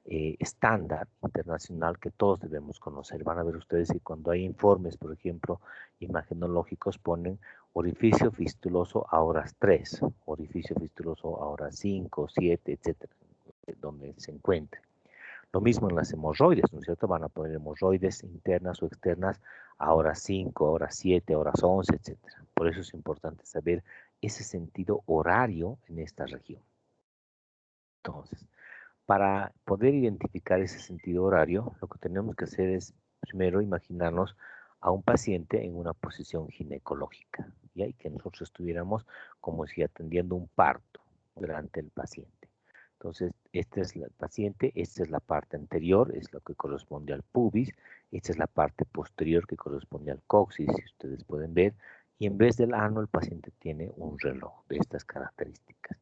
S1: estándar internacional que todos debemos conocer. Van a ver ustedes que cuando hay informes, por ejemplo, imagenológicos, ponen orificio fistuloso a horas 3, orificio fistuloso a horas 5, 7, etcétera, donde se encuentre. Lo mismo en las hemorroides, ¿no es cierto? Van a poner hemorroides internas o externas a horas 5, a horas 7, a horas 11, etcétera. Por eso es importante saber ese sentido horario en esta región. Entonces, para poder identificar ese sentido horario, lo que tenemos que hacer es primero imaginarnos a un paciente en una posición ginecológica, ¿ya? Y que nosotros estuviéramos como si atendiendo un parto delante del paciente. Entonces, este es el paciente, esta es la parte anterior, es lo que corresponde al pubis, esta es la parte posterior que corresponde al coxis, si ustedes pueden ver, y en vez del ano el paciente tiene un reloj de estas características.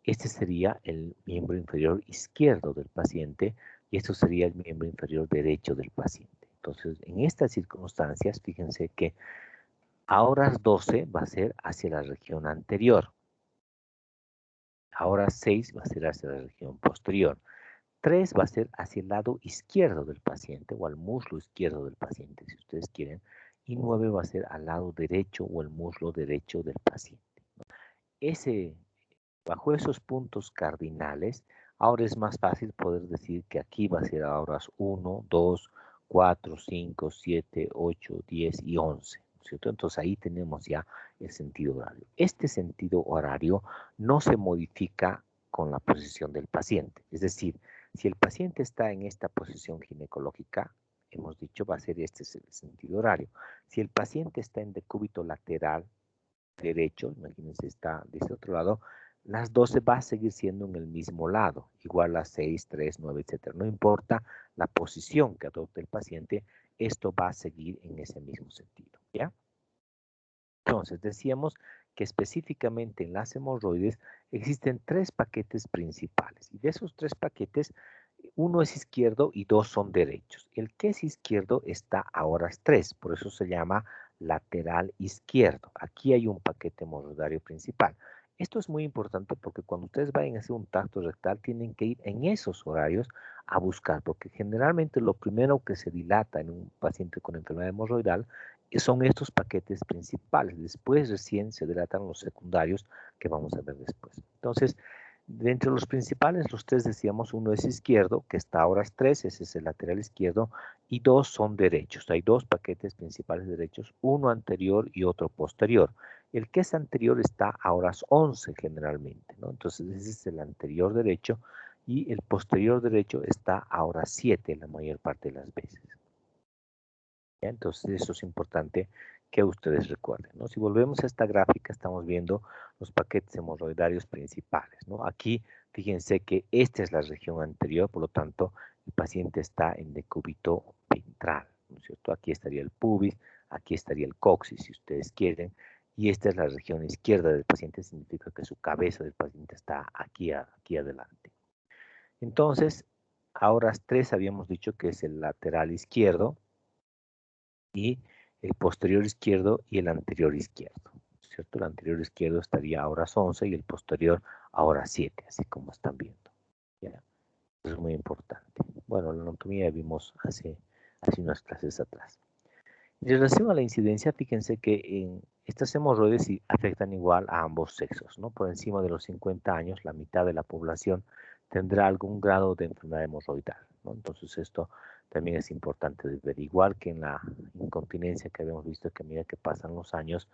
S1: Este sería el miembro inferior izquierdo del paciente y esto sería el miembro inferior derecho del paciente. Entonces, en estas circunstancias, fíjense que a horas 12 va a ser hacia la región anterior. A horas 6 va a ser hacia la región posterior. 3 va a ser hacia el lado izquierdo del paciente o al muslo izquierdo del paciente, si ustedes quieren. Y 9 va a ser al lado derecho o el muslo derecho del paciente. Ese Bajo esos puntos cardinales, ahora es más fácil poder decir que aquí va a ser a horas 1, 2, 4, 5, 7, 8, 10 y 11, ¿cierto? Entonces ahí tenemos ya el sentido horario. Este sentido horario no se modifica con la posición del paciente. Es decir, si el paciente está en esta posición ginecológica, hemos dicho va a ser este el sentido horario. Si el paciente está en decúbito lateral derecho, imagínense está de este otro lado, las 12 va a seguir siendo en el mismo lado, igual a 6, 3, 9, etcétera. No importa la posición que adopte el paciente, esto va a seguir en ese mismo sentido, ¿ya? Entonces, decíamos que específicamente en las hemorroides existen tres paquetes principales, y de esos tres paquetes, uno es izquierdo y dos son derechos. El que es izquierdo está a horas 3, por eso se llama lateral izquierdo. Aquí hay un paquete hemorroidario principal. Esto es muy importante porque cuando ustedes vayan a hacer un tacto rectal, tienen que ir en esos horarios a buscar, porque generalmente lo primero que se dilata en un paciente con enfermedad hemorroidal son estos paquetes principales. Después recién se dilatan los secundarios que vamos a ver después. Entonces, de entre los principales, los tres decíamos, uno es izquierdo, que está a horas 3, ese es el lateral izquierdo, y dos son derechos. Hay dos paquetes principales derechos, uno anterior y otro posterior. El que es anterior está a horas 11 generalmente, ¿no? Entonces ese es el anterior derecho y el posterior derecho está a horas 7 la mayor parte de las veces. ¿Ya? Entonces eso es importante que ustedes recuerden, ¿no? Si volvemos a esta gráfica, estamos viendo los paquetes hemorroidarios principales, ¿no? Aquí, fíjense que esta es la región anterior, por lo tanto, el paciente está en decúbito ventral, ¿no es cierto? Aquí estaría el pubis, aquí estaría el coxis, si ustedes quieren, y esta es la región izquierda del paciente, significa que su cabeza del paciente está aquí adelante. Entonces, a horas 3 habíamos dicho que es el lateral izquierdo, y el posterior izquierdo y el anterior izquierdo, ¿cierto? El anterior izquierdo estaría a horas 11 y el posterior a horas 7, así como están viendo. ¿Ya? Eso es muy importante. Bueno, la anatomía ya vimos hace unas clases atrás. En relación a la incidencia, fíjense que en estas hemorroides sí afectan igual a ambos sexos, ¿no? Por encima de los 50 años, la mitad de la población tendrá algún grado de enfermedad hemorroidal, ¿no? Entonces esto también es importante de ver, igual que en la incontinencia que habíamos visto que a medida que pasan los años,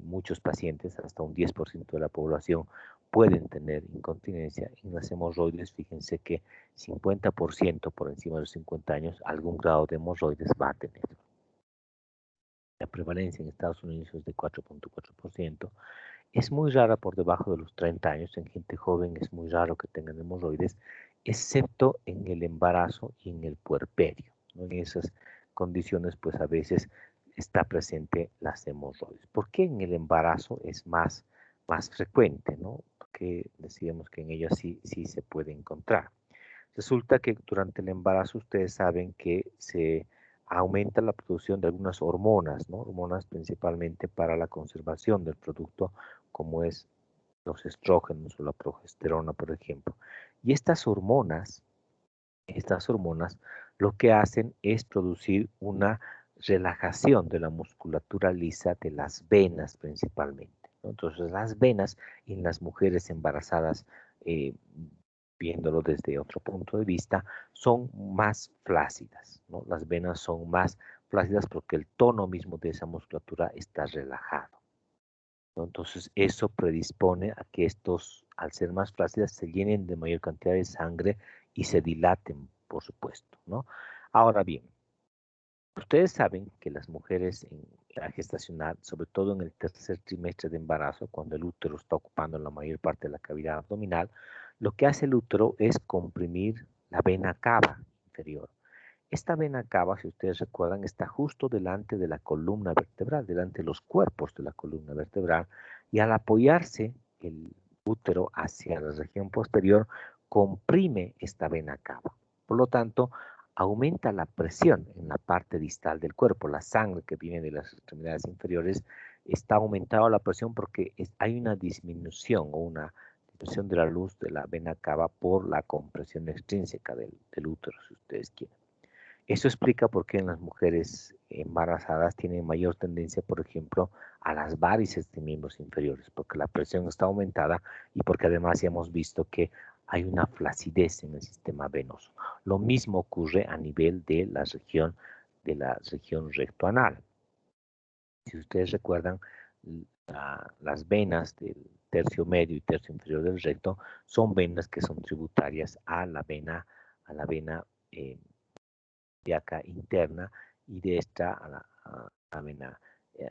S1: muchos pacientes, hasta un 10% de la población, pueden tener incontinencia. En las hemorroides, fíjense que 50% por encima de los 50 años, algún grado de hemorroides va a tener. La prevalencia en Estados Unidos es de 4.4%. Es muy rara por debajo de los 30 años. En gente joven es muy raro que tengan hemorroides, excepto en el embarazo y en el puerperio, ¿no? En esas condiciones, pues a veces está presente las hemorroides. ¿Por qué en el embarazo es más frecuente, ¿no? Porque decíamos que en ellas sí se puede encontrar. Resulta que durante el embarazo ustedes saben que se aumenta la producción de algunas hormonas, ¿no? Hormonas principalmente para la conservación del producto, como es los estrógenos o la progesterona, por ejemplo. Y estas hormonas Estas hormonas lo que hacen es producir una relajación de la musculatura lisa de las venas principalmente, ¿no? Entonces las venas en las mujeres embarazadas, eh, viéndolo desde otro punto de vista, son más flácidas, ¿no? Las venas son más flácidas porque el tono mismo de esa musculatura está relajado, ¿no? Entonces eso predispone a que estos, al ser más flácidas, se llenen de mayor cantidad de sangre y se dilaten, por supuesto, ¿no? Ahora bien, ustedes saben que las mujeres en la gestacional, sobre todo en el tercer trimestre de embarazo, cuando el útero está ocupando la mayor parte de la cavidad abdominal, lo que hace el útero es comprimir la vena cava inferior. Esta vena cava, si ustedes recuerdan, está justo delante de la columna vertebral, delante de los cuerpos de la columna vertebral, y al apoyarse el útero hacia la región posterior, comprime esta vena cava. Por lo tanto, aumenta la presión en la parte distal del cuerpo. La sangre que viene de las extremidades inferiores está aumentada la presión porque hay una disminución o una disminución de la luz de la vena cava por la compresión extrínseca del útero, si ustedes quieren. Eso explica por qué en las mujeres embarazadas tienen mayor tendencia, por ejemplo, a las varices de miembros inferiores, porque la presión está aumentada y porque además ya hemos visto que hay una flacidez en el sistema venoso. Lo mismo ocurre a nivel de la región rectoanal. Si ustedes recuerdan, las venas del tercio medio y tercio inferior del recto son venas que son tributarias a la vena ilíaca interna y de esta a la vena,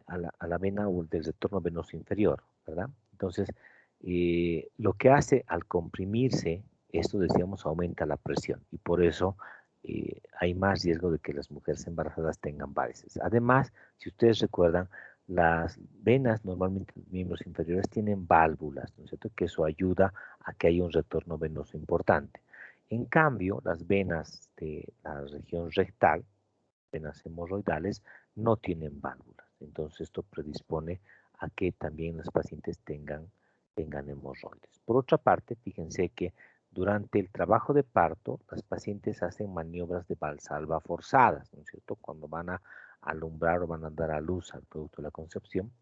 S1: a la vena o del retorno venoso inferior, ¿verdad? Entonces, lo que hace al comprimirse, esto decíamos, aumenta la presión y por eso hay más riesgo de que las mujeres embarazadas tengan varices. Además, si ustedes recuerdan, las venas normalmente en los miembros inferiores tienen válvulas, ¿no es cierto? Que eso ayuda a que haya un retorno venoso importante. En cambio, las venas de la región rectal, venas hemorroidales, no tienen válvulas. Entonces, esto predispone a que también los pacientes tengan hemorroides. Por otra parte, fíjense que durante el trabajo de parto, las pacientes hacen maniobras de valsalva forzadas, ¿no es cierto? Cuando van a alumbrar o van a dar a luz al producto de la concepción.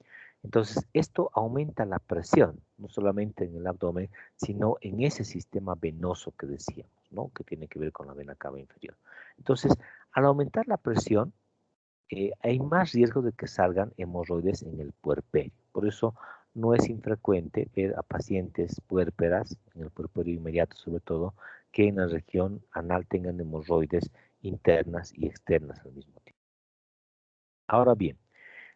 S1: Entonces, esto aumenta la presión, no solamente en el abdomen, sino en ese sistema venoso que decíamos, ¿no? Que tiene que ver con la vena cava inferior. Entonces, al aumentar la presión, hay más riesgo de que salgan hemorroides en el puerperio. Por eso no es infrecuente ver a pacientes puérperas, en el puerperio inmediato sobre todo, que en la región anal tengan hemorroides internas y externas al mismo tiempo. Ahora bien,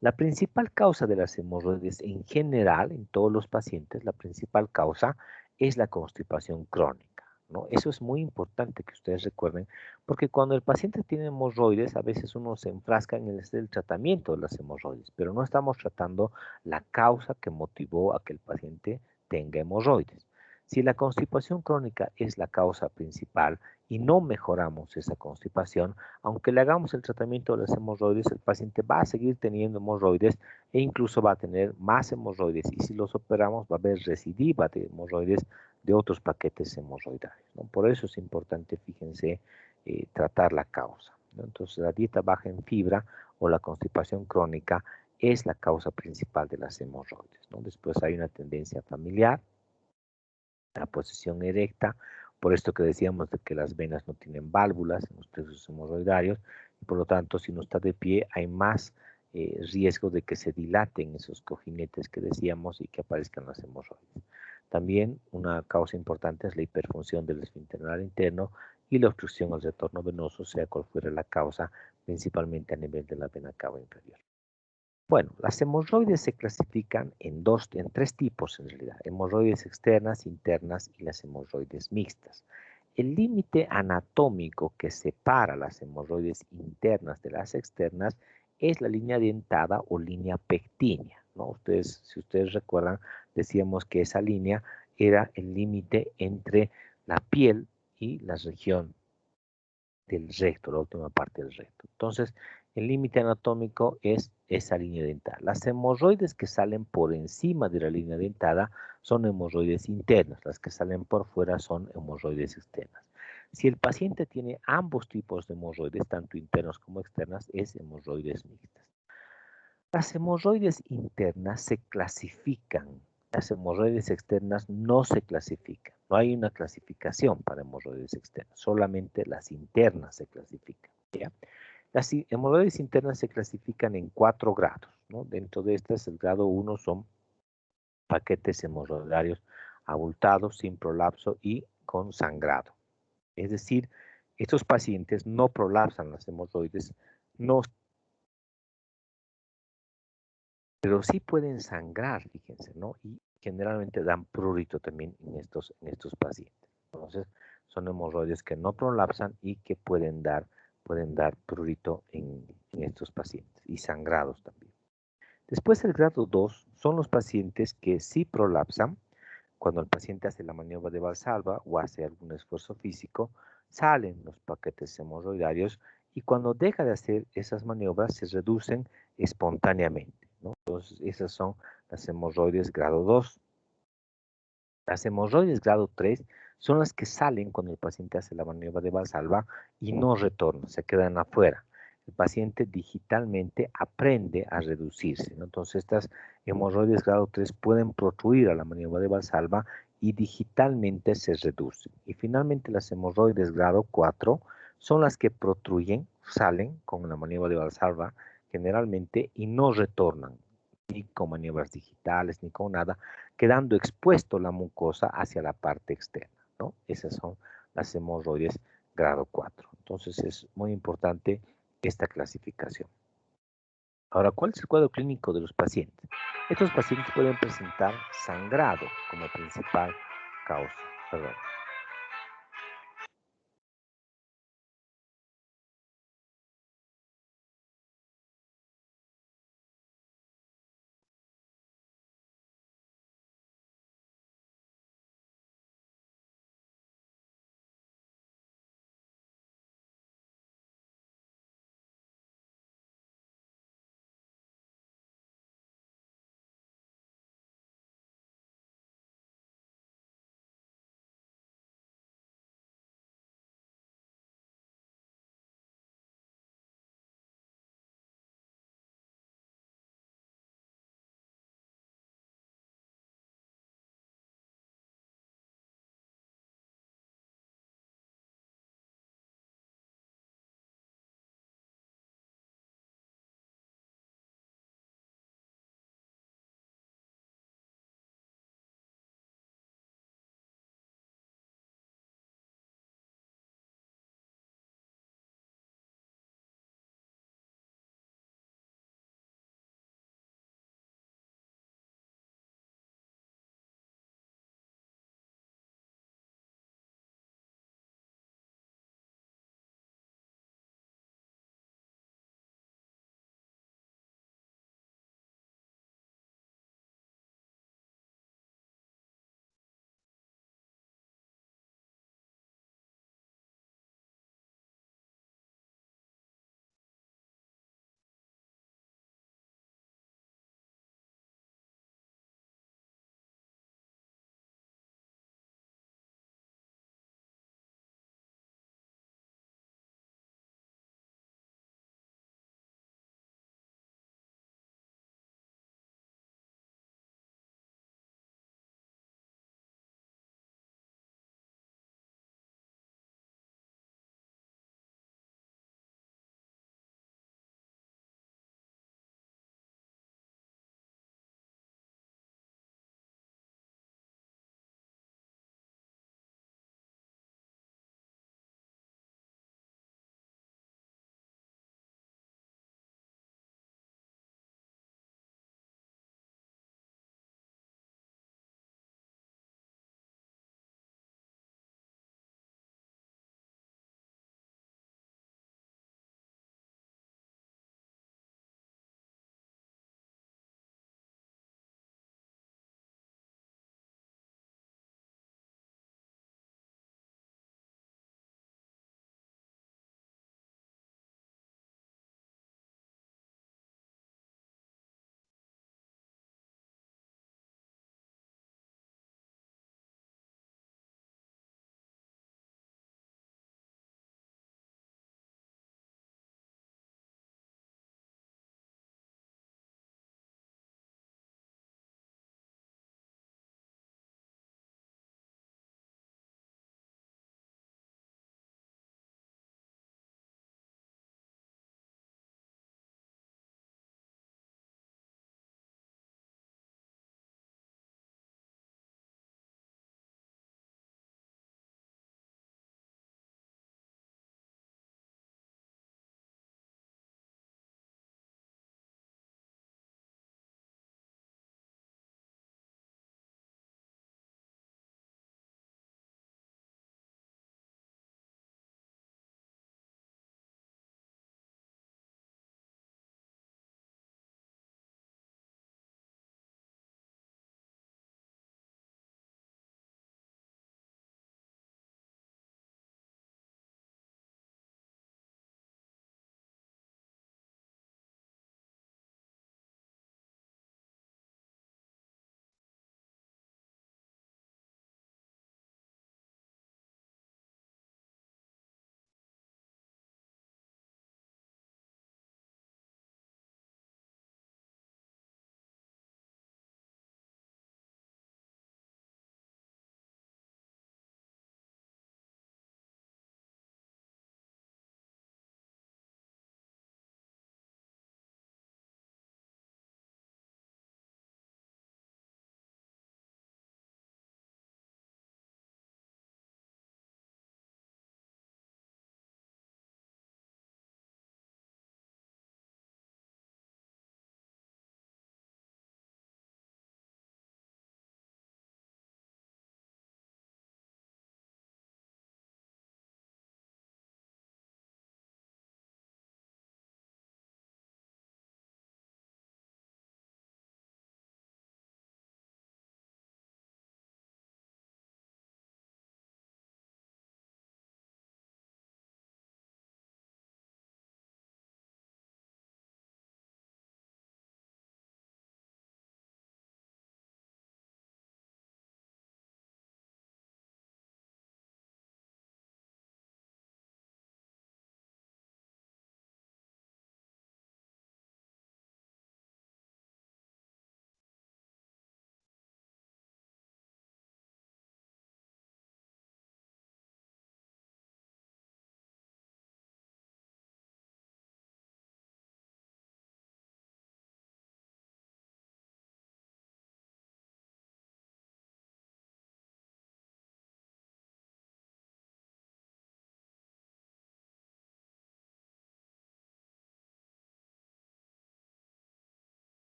S1: la principal causa de las hemorroides en general, en todos los pacientes, la principal causa es la constipación crónica, ¿no? Eso es muy importante que ustedes recuerden, porque cuando el paciente tiene hemorroides, a veces uno se enfrasca en el tratamiento de las hemorroides, pero no estamos tratando la causa que motivó a que el paciente tenga hemorroides. Si la constipación crónica es la causa principal y no mejoramos esa constipación, aunque le hagamos el tratamiento de las hemorroides, el paciente va a seguir teniendo hemorroides e incluso va a tener más hemorroides. Y si los operamos, va a haber recidiva de hemorroides de otros paquetes hemorroidales, ¿no? Por eso es importante, fíjense, tratar la causa, ¿no? Entonces, la dieta baja en fibra o la constipación crónica es la causa principal de las hemorroides, ¿no? Después hay una tendencia familiar, la posición erecta, por esto que decíamos de que las venas no tienen válvulas en los plexos hemorroidarios, y por lo tanto, si uno está de pie, hay más riesgo de que se dilaten esos cojinetes que decíamos y que aparezcan las hemorroides. También una causa importante es la hiperfunción del esfínter anal interno y la obstrucción al retorno venoso, sea cual fuera la causa, principalmente a nivel de la vena cava inferior. Bueno, las hemorroides se clasifican en tres tipos en realidad: hemorroides externas, internas y las hemorroides mixtas. El límite anatómico que separa las hemorroides internas de las externas es la línea dentada o línea pectínea, ¿no? Si ustedes recuerdan, decíamos que esa línea era el límite entre la piel y la región del recto, la última parte del recto. Entonces, el límite anatómico es esa línea dentada. Las hemorroides que salen por encima de la línea dentada son hemorroides internas, las que salen por fuera son hemorroides externas. Si el paciente tiene ambos tipos de hemorroides, tanto internos como externas, es hemorroides mixtas. Las hemorroides internas se clasifican, las hemorroides externas no se clasifican. No hay una clasificación para hemorroides externas, solamente las internas se clasifican. ¿Ya? Las hemorroides internas se clasifican en 4 grados, ¿no? Dentro de estas, el grado 1 son paquetes hemorroidarios abultados, sin prolapso y con sangrado. Es decir, estos pacientes no prolapsan las hemorroides, no, pero sí pueden sangrar, fíjense, ¿no? Y generalmente dan prurito también en estos pacientes. Entonces, son hemorroides que no prolapsan y que pueden dar prurito en estos pacientes y sangrados también. Después, el grado 2 son los pacientes que sí prolapsan. Cuando el paciente hace la maniobra de Valsalva o hace algún esfuerzo físico, salen los paquetes hemorroidarios y cuando deja de hacer esas maniobras se reducen espontáneamente, ¿no? Entonces, esas son las hemorroides grado 2. Las hemorroides grado 3 son las que salen cuando el paciente hace la maniobra de Valsalva y no retornan, se quedan afuera. El paciente digitalmente aprende a reducirse, ¿no? Entonces, estas hemorroides grado 3 pueden protruir a la maniobra de Valsalva y digitalmente se reducen. Y finalmente, las hemorroides grado 4 son las que protruyen, salen con la maniobra de Valsalva generalmente y no retornan, ni con maniobras digitales, ni con nada, quedando expuesto la mucosa hacia la parte externa, ¿no? Esas son las hemorroides grado 4. Entonces es muy importante esta clasificación. Ahora, ¿cuál es el cuadro clínico de los pacientes? Estos pacientes pueden presentar sangrado como principal causa. Perdón.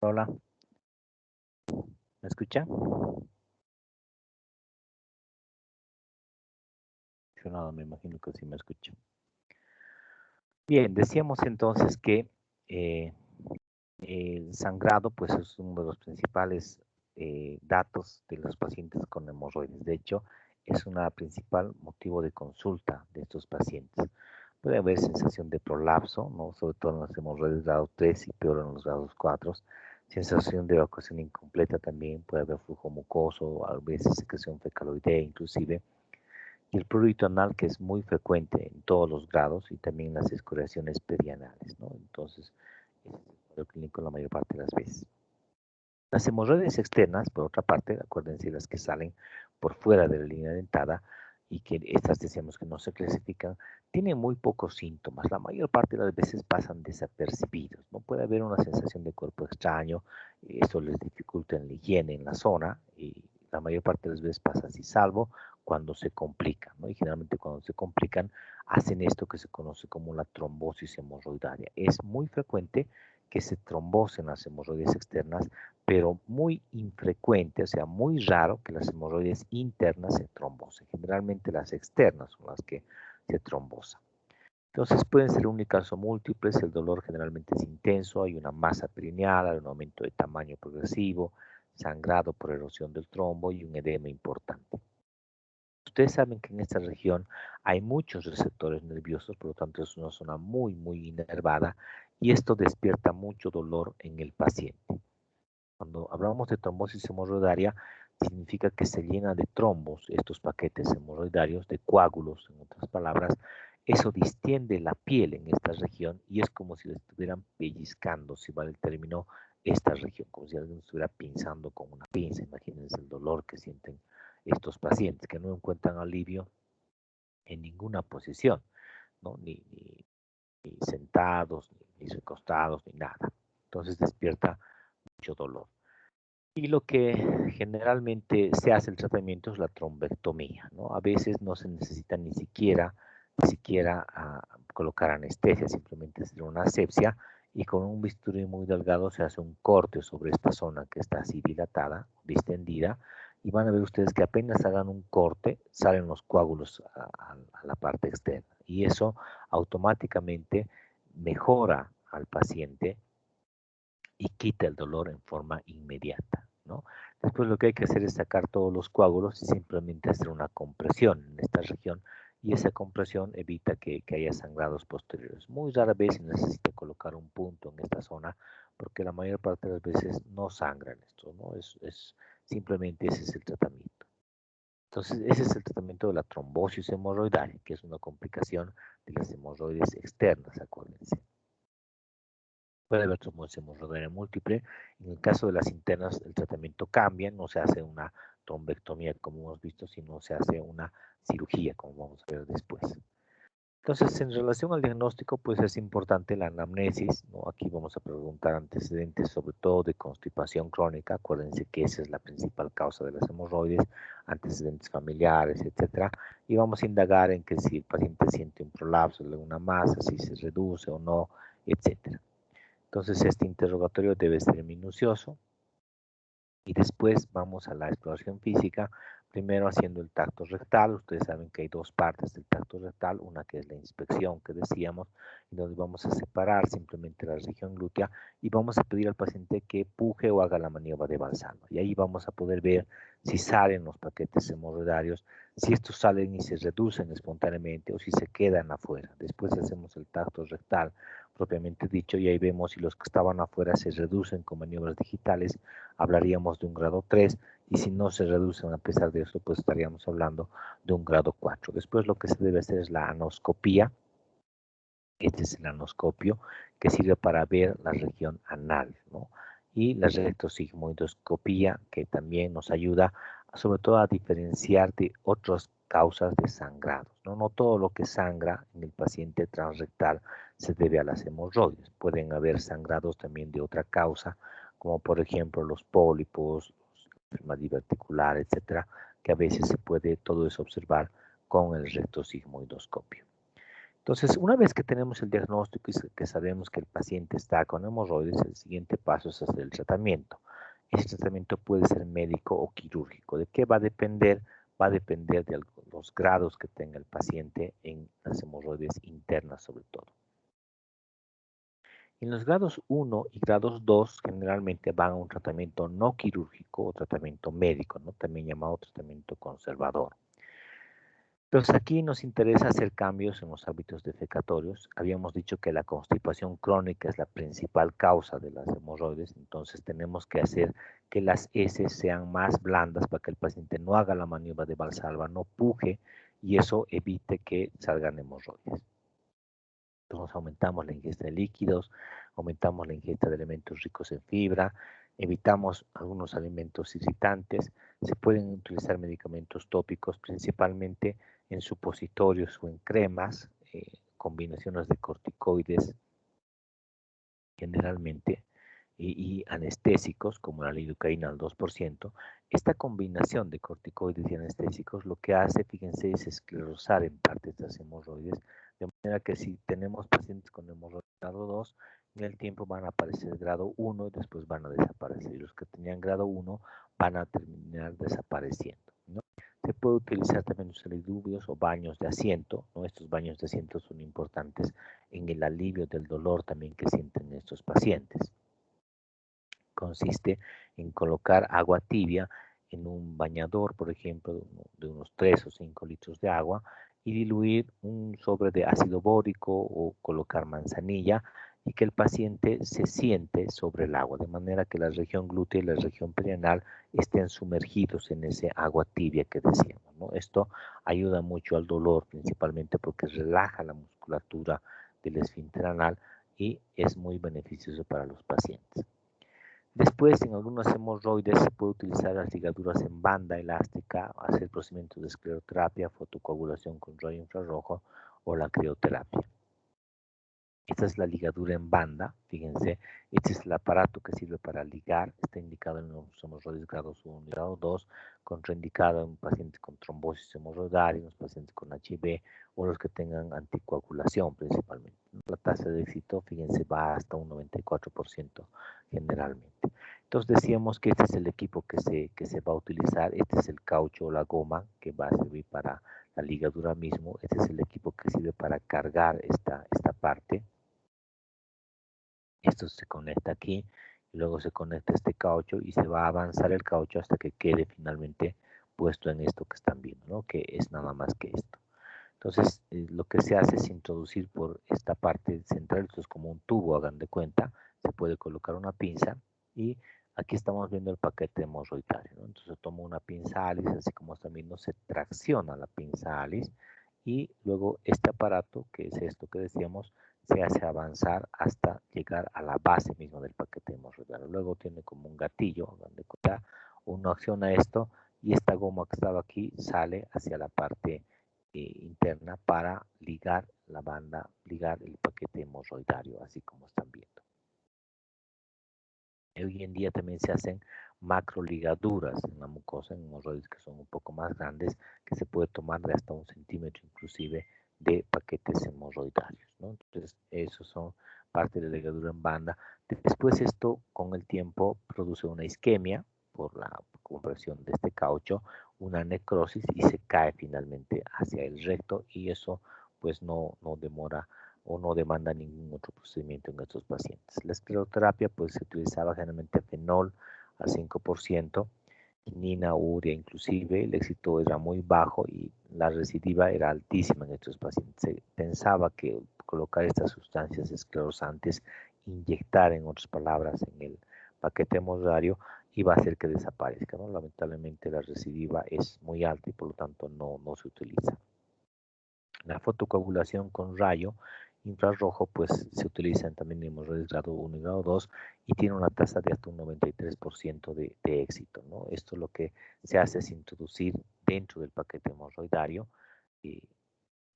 S1: Hola, ¿me escucha? Yo no, me imagino que sí me escucha. Bien, decíamos entonces que eh, el sangrado, pues es uno de los principales datos de los pacientes con hemorroides. De hecho, es un principal motivo de consulta de estos pacientes. Puede haber sensación de prolapso, ¿no? Sobre todo en los hemorroides grado 3 y peor en los grados 4. Sensación de evacuación incompleta también, puede haber flujo mucoso, a veces secreción fecaloidea inclusive. Y el prurito anal, que es muy frecuente en todos los grados y también las escoriaciones perianales, ¿no? Entonces, ese es el cuadro clínico la mayor parte de las veces. Las hemorroides externas, por otra parte, acuérdense las que salen por fuera de la línea dentada y que estas decíamos que no se clasifican, tienen muy pocos síntomas. La mayor parte de las veces pasan desapercibidos. No puede haber una sensación de cuerpo extraño, esto les dificulta en la higiene en la zona y la mayor parte de las veces pasa así, salvo cuando se complican, ¿no? Y generalmente cuando se complican hacen esto que se conoce como la trombosis hemorroidaria. Es muy frecuente que se trombosen las hemorroides externas, pero muy infrecuente, o sea, muy raro que las hemorroides internas se trombosen. Generalmente las externas son las que se trombosan. Entonces pueden ser únicas o múltiples, el dolor generalmente es intenso, hay una masa perineal, hay un aumento de tamaño progresivo, sangrado por erosión del trombo y un edema importante. Ustedes saben que en esta región hay muchos receptores nerviosos, por lo tanto es una zona muy, muy inervada y esto despierta mucho dolor en el paciente. Cuando hablamos de trombosis hemorroidaria, significa que se llena de trombos estos paquetes hemorroidarios, de coágulos, en otras palabras. Eso distiende la piel en esta región y es como si le estuvieran pellizcando, si vale el término, esta región, como si alguien estuviera pinzando con una pinza. Imagínense el dolor que sienten estos pacientes, que no encuentran alivio en ninguna posición, ¿no? Ni sentados, ni recostados, ni nada. Entonces despierta mucho dolor. Y lo que generalmente se hace el tratamiento es la trombectomía, ¿no? A veces no se necesita ni siquiera colocar anestesia, simplemente hacer una asepsia y con un bisturí muy delgado se hace un corte sobre esta zona que está así dilatada, distendida, y van a ver ustedes que apenas hagan un corte, salen los coágulos a la parte externa. Y eso automáticamente mejora al paciente y quita el dolor en forma inmediata, ¿no? Después lo que hay que hacer es sacar todos los coágulos y simplemente hacer una compresión en esta región y esa compresión evita que haya sangrados posteriores. Muy rara vez se necesita colocar un punto en esta zona porque la mayor parte de las veces no sangran esto, ¿no? Simplemente ese es el tratamiento. Entonces, ese es el tratamiento de la trombosis hemorroidaria, que es una complicación de las hemorroides externas, acuérdense. Puede haber trombosis hemorroidal múltiple. En el caso de las internas, el tratamiento cambia, no se hace una trombectomía como hemos visto, sino se hace una cirugía, como vamos a ver después. Entonces, en relación al diagnóstico, pues es importante la anamnesis, ¿no? Aquí vamos a preguntar antecedentes, sobre todo de constipación crónica. Acuérdense que esa es la principal causa de las hemorroides, antecedentes familiares, etcétera. Y vamos a indagar en que si el paciente siente un prolapso de una masa, si se reduce o no, etcétera. Entonces, este interrogatorio debe ser minucioso y después vamos a la exploración física, primero haciendo el tacto rectal. Ustedes saben que hay dos partes del tacto rectal, una que es la inspección que decíamos, y donde vamos a separar simplemente la región glútea y vamos a pedir al paciente que puje o haga la maniobra de Valsalva. Y ahí vamos a poder ver si salen los paquetes hemorroidarios, si estos salen y se reducen espontáneamente o si se quedan afuera. Después hacemos el tacto rectal propiamente dicho y ahí vemos si los que estaban afuera se reducen con maniobras digitales, hablaríamos de un grado 3 y si no se reducen a pesar de eso, pues estaríamos hablando de un grado 4. Después lo que se debe hacer es la anoscopía. Este es el anoscopio que sirve para ver la región anal, ¿no? Y la rectosigmoidoscopía que también nos ayuda sobre todo a diferenciar de otras causas de sangrados, ¿no? No todo lo que sangra en el paciente transrectal se debe a las hemorroides. Pueden haber sangrados también de otra causa, como por ejemplo los pólipos, la enfermedad diverticular, etcétera, que a veces se puede todo eso observar con el rectosigmoidoscopio. Entonces, una vez que tenemos el diagnóstico y que sabemos que el paciente está con hemorroides, el siguiente paso es hacer el tratamiento. Ese tratamiento puede ser médico o quirúrgico. ¿De qué va a depender? Va a depender de los grados que tenga el paciente en las hemorroides internas sobre todo. En los grados 1 y grados 2 generalmente van a un tratamiento no quirúrgico o tratamiento médico, ¿no? También llamado tratamiento conservador. Entonces aquí nos interesa hacer cambios en los hábitos defecatorios. Habíamos dicho que la constipación crónica es la principal causa de las hemorroides, entonces tenemos que hacer que las heces sean más blandas para que el paciente no haga la maniobra de Valsalva, no puje y eso evite que salgan hemorroides. Entonces aumentamos la ingesta de líquidos, aumentamos la ingesta de elementos ricos en fibra, evitamos algunos alimentos irritantes, se pueden utilizar medicamentos tópicos principalmente en supositorios o en cremas, combinaciones de corticoides generalmente y anestésicos como la lidocaína al 2%. Esta combinación de corticoides y anestésicos lo que hace, fíjense, es esclerosar en parte estas hemorroides, de manera que si tenemos pacientes con hemorroides grado 2, en el tiempo van a aparecer grado 1 y después van a desaparecer. Y los que tenían grado 1 van a terminar desapareciendo, ¿no? Se puede utilizar también los semidubios o baños de asiento, ¿no? Estos baños de asiento son importantes en el alivio del dolor también que sienten estos pacientes. Consiste en colocar agua tibia en un bañador, por ejemplo, de unos 3 o 5 litros de agua y diluir un sobre de ácido bórico o colocar manzanilla y que el paciente se siente sobre el agua, de manera que la región glútea y la región perianal estén sumergidos en ese agua tibia que decíamos, ¿no? Esto ayuda mucho al dolor, principalmente porque relaja la musculatura del esfínter anal y es muy beneficioso para los pacientes. Después, en algunos hemorroides se puede utilizar las ligaduras en banda elástica, hacer procedimientos de escleroterapia, fotocoagulación con rayo infrarrojo o la crioterapia. Esta es la ligadura en banda, fíjense, este es el aparato que sirve para ligar, está indicado en los hemorroides grados 1 y grado 2, contraindicado en pacientes con trombosis hemorroidaria, en los pacientes con HIV o los que tengan anticoagulación principalmente. La tasa de éxito, fíjense, va hasta un 94% generalmente. Entonces decíamos que este es el equipo que se va a utilizar, este es el caucho o la goma que va a servir para la ligadura mismo, este es el equipo que sirve para cargar esta parte. Esto se conecta aquí y luego se conecta este caucho y se va a avanzar el caucho hasta que quede finalmente puesto en esto que están viendo, ¿no? Que es nada más que esto. Entonces, lo que se hace es introducir por esta parte central, esto es como un tubo, hagan de cuenta, se puede colocar una pinza y aquí estamos viendo el paquete hemorroidario, ¿no? Entonces tomo una pinza Alice, así como están viendo, se tracciona la pinza Alice y luego este aparato, que es esto que decíamos, se hace avanzar hasta llegar a la base misma del paquete hemorroidario. Luego tiene como un gatillo, hagan de cuenta, uno acciona esto y esta goma que estaba aquí sale hacia la parte interna para ligar la banda, ligar el paquete hemorroidario, así como están viendo. Hoy en día también se hacen macroligaduras en la mucosa, en hemorroides que son un poco más grandes, que se puede tomar de hasta 1 centímetro inclusive de paquetes hemorroidarios, ¿no? Entonces, esos son parte de la ligadura en banda. Después esto, con el tiempo, produce una isquemia por la compresión de este caucho, una necrosis y se cae finalmente hacia el recto y eso pues no demora o no demanda ningún otro procedimiento en estos pacientes. La escleroterapia pues se utilizaba generalmente fenol al 5%, quinina, urea inclusive, el éxito era muy bajo y la recidiva era altísima en estos pacientes. Se pensaba que colocar estas sustancias esclerosantes, inyectar en otras palabras en el paquete hemorrario, iba a hacer que desaparezca, ¿no? Lamentablemente la recidiva es muy alta y por lo tanto no se utiliza. La fotocoagulación con rayo infrarrojo pues se utiliza también en hemorroides grado 1 y grado 2 y tiene una tasa de hasta un 93% de éxito, ¿no? Esto lo que se hace es introducir dentro del paquete hemorroidario y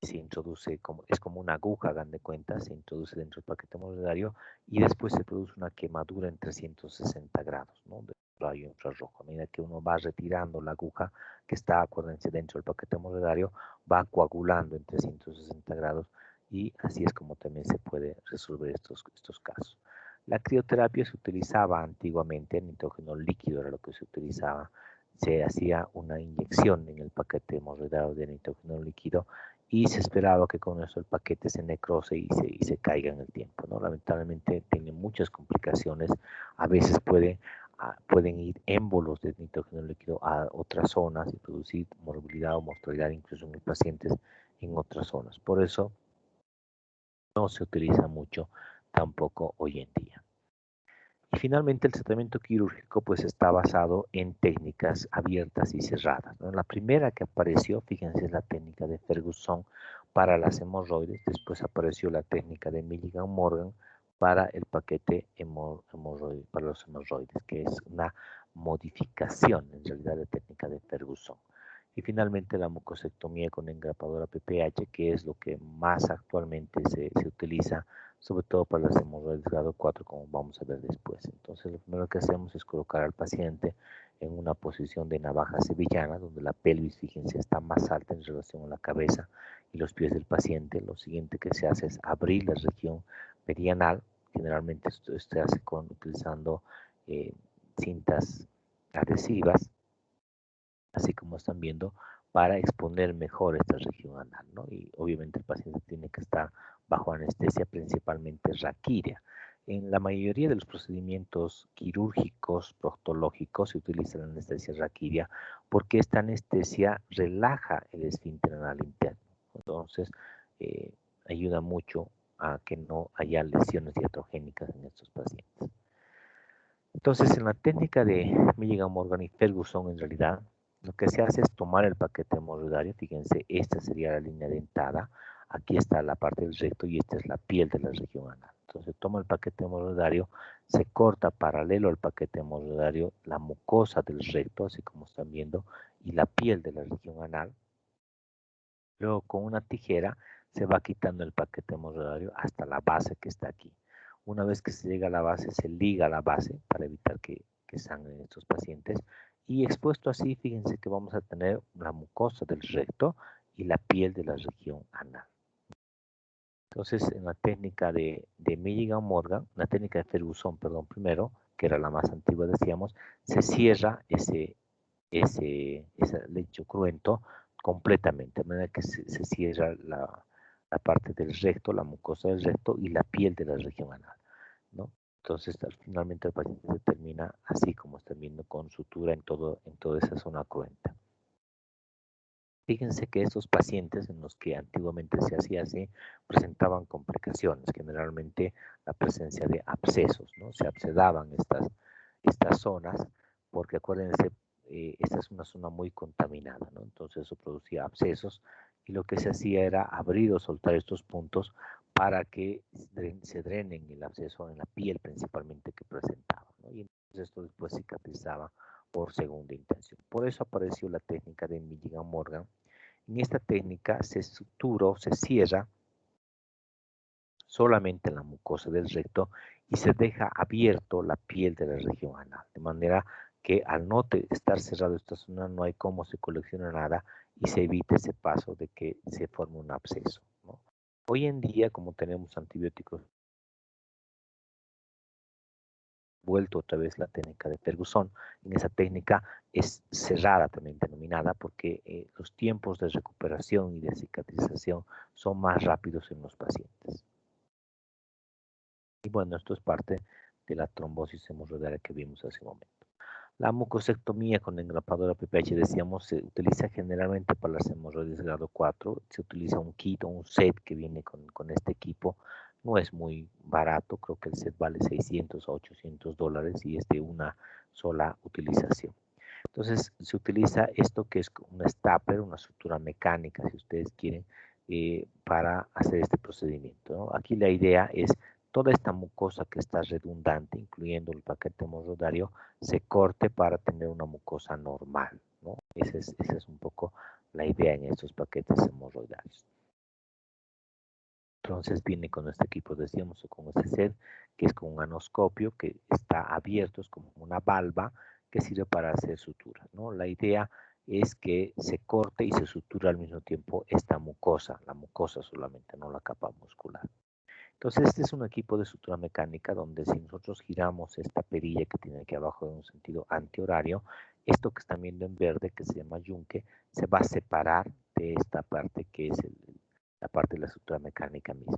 S1: se introduce como, es como una aguja, hagan de cuenta, se introduce dentro del paquete hemorroidario y después se produce una quemadura en 360 grados, ¿no? De rayo infrarrojo. A medida que uno va retirando la aguja que está, acuérdense, dentro del paquete hemorroidario, va coagulando en 360 grados y así es como también se puede resolver estos casos. La crioterapia se utilizaba antiguamente, el nitrógeno líquido era lo que se utilizaba. Se hacía una inyección en el paquete hemorroidal de nitrógeno líquido y se esperaba que con eso el paquete se necrose y se caiga en el tiempo, ¿no? Lamentablemente tiene muchas complicaciones, a veces pueden ir émbolos de nitrógeno líquido a otras zonas y producir morbilidad o mortalidad incluso en los pacientes en otras zonas. Por eso no se utiliza mucho tampoco hoy en día. Y finalmente el tratamiento quirúrgico pues está basado en técnicas abiertas y cerradas, ¿no? La primera que apareció, fíjense, es la técnica de Ferguson para las hemorroides, después apareció la técnica de Milligan Morgan para el paquete hemorroide, para los hemorroides, que es una modificación en realidad de técnica de Ferguson. Y finalmente la mucosectomía con engrapadora PPH, que es lo que más actualmente se utiliza, sobre todo para las hemorroides grado 4, como vamos a ver después. Entonces, lo primero que hacemos es colocar al paciente en una posición de navaja sevillana, donde la pelvis, fíjense, está más alta en relación a la cabeza y los pies del paciente. Lo siguiente que se hace es abrir la región perianal. Generalmente esto se hace utilizando cintas adhesivas, así como están viendo, para exponer mejor esta región anal, ¿no? Y obviamente el paciente tiene que estar bajo anestesia, principalmente raquidia. En la mayoría de los procedimientos quirúrgicos proctológicos se utiliza la anestesia raquidia porque esta anestesia relaja el esfínter anal interno. Entonces, eh, ayuda mucho a que no haya lesiones iatrogénicas en estos pacientes. Entonces, en la técnica de Milligan, Morgan y Ferguson, en realidad, lo que se hace es tomar el paquete hemorroidario. Fíjense, esta sería la línea dentada. Aquí está la parte del recto y esta es la piel de la región anal. Entonces, toma el paquete hemorroidario, se corta paralelo al paquete hemorroidario la mucosa del recto, así como están viendo, y la piel de la región anal. Luego, con una tijera, se va quitando el paquete hemorroidario hasta la base que está aquí. Una vez que se llega a la base, se liga a la base para evitar que sangren estos pacientes. Y expuesto así, fíjense que vamos a tener la mucosa del recto y la piel de la región anal. Entonces, en la técnica de Milligan Morgan, la técnica de Ferguson, perdón, primero, que era la más antigua, decíamos, se cierra ese lecho cruento completamente, de manera que se cierra la parte del recto, la mucosa del recto y la piel de la región anal, ¿no? Entonces, finalmente el paciente se termina así como están viendo, con sutura en toda esa zona cruenta. Fíjense que estos pacientes en los que antiguamente se hacía así presentaban complicaciones, generalmente la presencia de abscesos, ¿no? Se absedaban estas zonas porque acuérdense, esta es una zona muy contaminada, ¿no? Entonces eso producía abscesos y lo que se hacía era abrir o soltar estos puntos para que se drenen el absceso en la piel principalmente que presentaba, ¿no? Y entonces esto después cicatrizaba por segunda intención. Por eso apareció la técnica de Milligan Morgan. En esta técnica se sutura o se cierra solamente la mucosa del recto y se deja abierto la piel de la región anal, de manera que al no estar cerrado esta zona no hay cómo se colecciona nada y se evite ese paso de que se forme un absceso, ¿no? Hoy en día, como tenemos antibióticos, vuelto otra vez la técnica de Ferguson. En esa técnica es cerrada también denominada porque los tiempos de recuperación y de cicatrización son más rápidos en los pacientes. Y bueno, esto es parte de la trombosis hemorroidal que vimos hace un momento. La mucosectomía con engrapadora PPH, decíamos, se utiliza generalmente para las hemorroides grado 4. Se utiliza un kit o un set que viene con este equipo. No es muy barato, creo que el set vale 600 a 800 dólares y es de una sola utilización. Entonces se utiliza esto que es un stapler, una sutura mecánica, si ustedes quieren, para hacer este procedimiento, ¿no? Aquí la idea es toda esta mucosa que está redundante, incluyendo el paquete hemorroidario, se corte para tener una mucosa normal, ¿no? Esa es un poco la idea en estos paquetes hemorroidarios. Entonces viene con este equipo, decíamos, o con este set, que es con un anoscopio que está abierto, es como una valva que sirve para hacer suturas, ¿no? La idea es que se corte y se sutura al mismo tiempo esta mucosa, la mucosa solamente, no la capa muscular. Entonces, este es un equipo de sutura mecánica donde si nosotros giramos esta perilla que tiene aquí abajo en un sentido antihorario, esto que están viendo en verde, que se llama yunque, se va a separar de esta parte que es la parte de la sutura mecánica misma.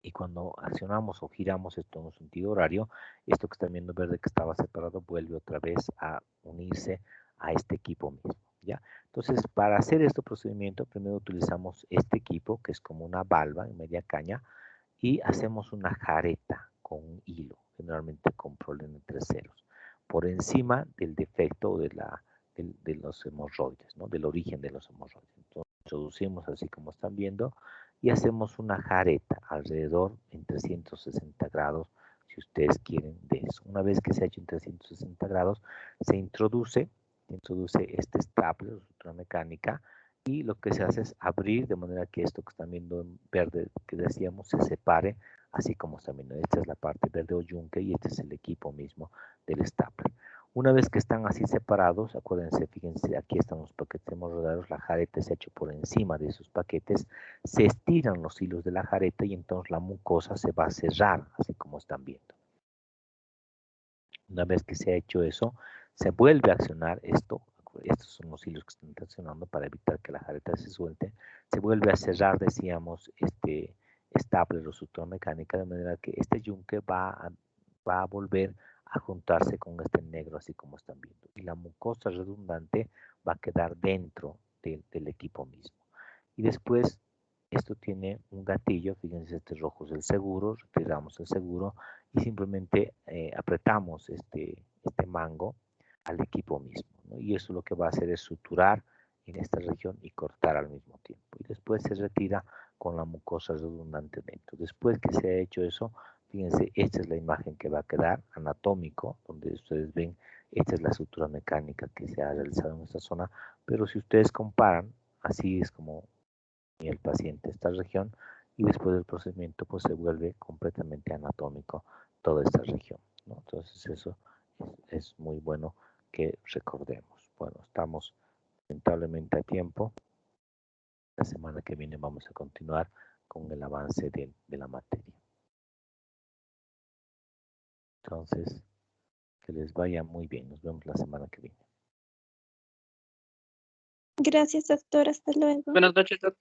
S1: Y cuando accionamos o giramos esto en un sentido horario, esto que están viendo en verde que estaba separado vuelve otra vez a unirse a este equipo mismo. ¿Ya? Entonces, para hacer este procedimiento, primero utilizamos este equipo, que es como una valva en media caña, y hacemos una jareta con un hilo, generalmente con problema de 3 ceros, por encima del defecto de los hemorroides, ¿no? Del origen de los hemorroides. Entonces, introducimos así como están viendo y hacemos una jareta alrededor en 360 grados, si ustedes quieren, de eso. Una vez que se ha hecho en 360 grados, se introduce este stapler, sutura mecánica, y lo que se hace es abrir de manera que esto que están viendo en verde que decíamos se separe, así como están viendo. Esta es la parte verde o yunque y este es el equipo mismo del stapler. Una vez que están así separados, acuérdense, fíjense, aquí están los paquetes hemorroidales, la jareta se ha hecho por encima de esos paquetes, se estiran los hilos de la jareta y entonces la mucosa se va a cerrar, así como están viendo. Una vez que se ha hecho eso, se vuelve a accionar esto. Estos son los hilos que están accionando para evitar que la jareta se suelte. Se vuelve a cerrar, decíamos, este stapler o sutura mecánica, de manera que este yunque va a volver a juntarse con este negro, así como están viendo. Y la mucosa redundante va a quedar dentro del equipo mismo. Y después, esto tiene un gatillo, fíjense, este rojo es el seguro, retiramos el seguro y simplemente apretamos este mango al equipo mismo, ¿no? Y eso lo que va a hacer es suturar en esta región y cortar al mismo tiempo. Y después se retira con la mucosa redundante dentro. Después que se ha hecho eso, fíjense, esta es la imagen que va a quedar anatómico, donde ustedes ven, esta es la sutura mecánica que se ha realizado en esta zona, pero si ustedes comparan, así es como el paciente esta región y después del procedimiento pues se vuelve completamente anatómico toda esta región, ¿no? Entonces eso es muy bueno que recordemos. Bueno, estamos lamentablemente a tiempo. La semana que viene vamos a continuar con el avance de la materia. Entonces, que les vaya muy bien. Nos vemos la semana que viene.
S2: Gracias, doctor. Hasta luego. Buenas noches, doctor.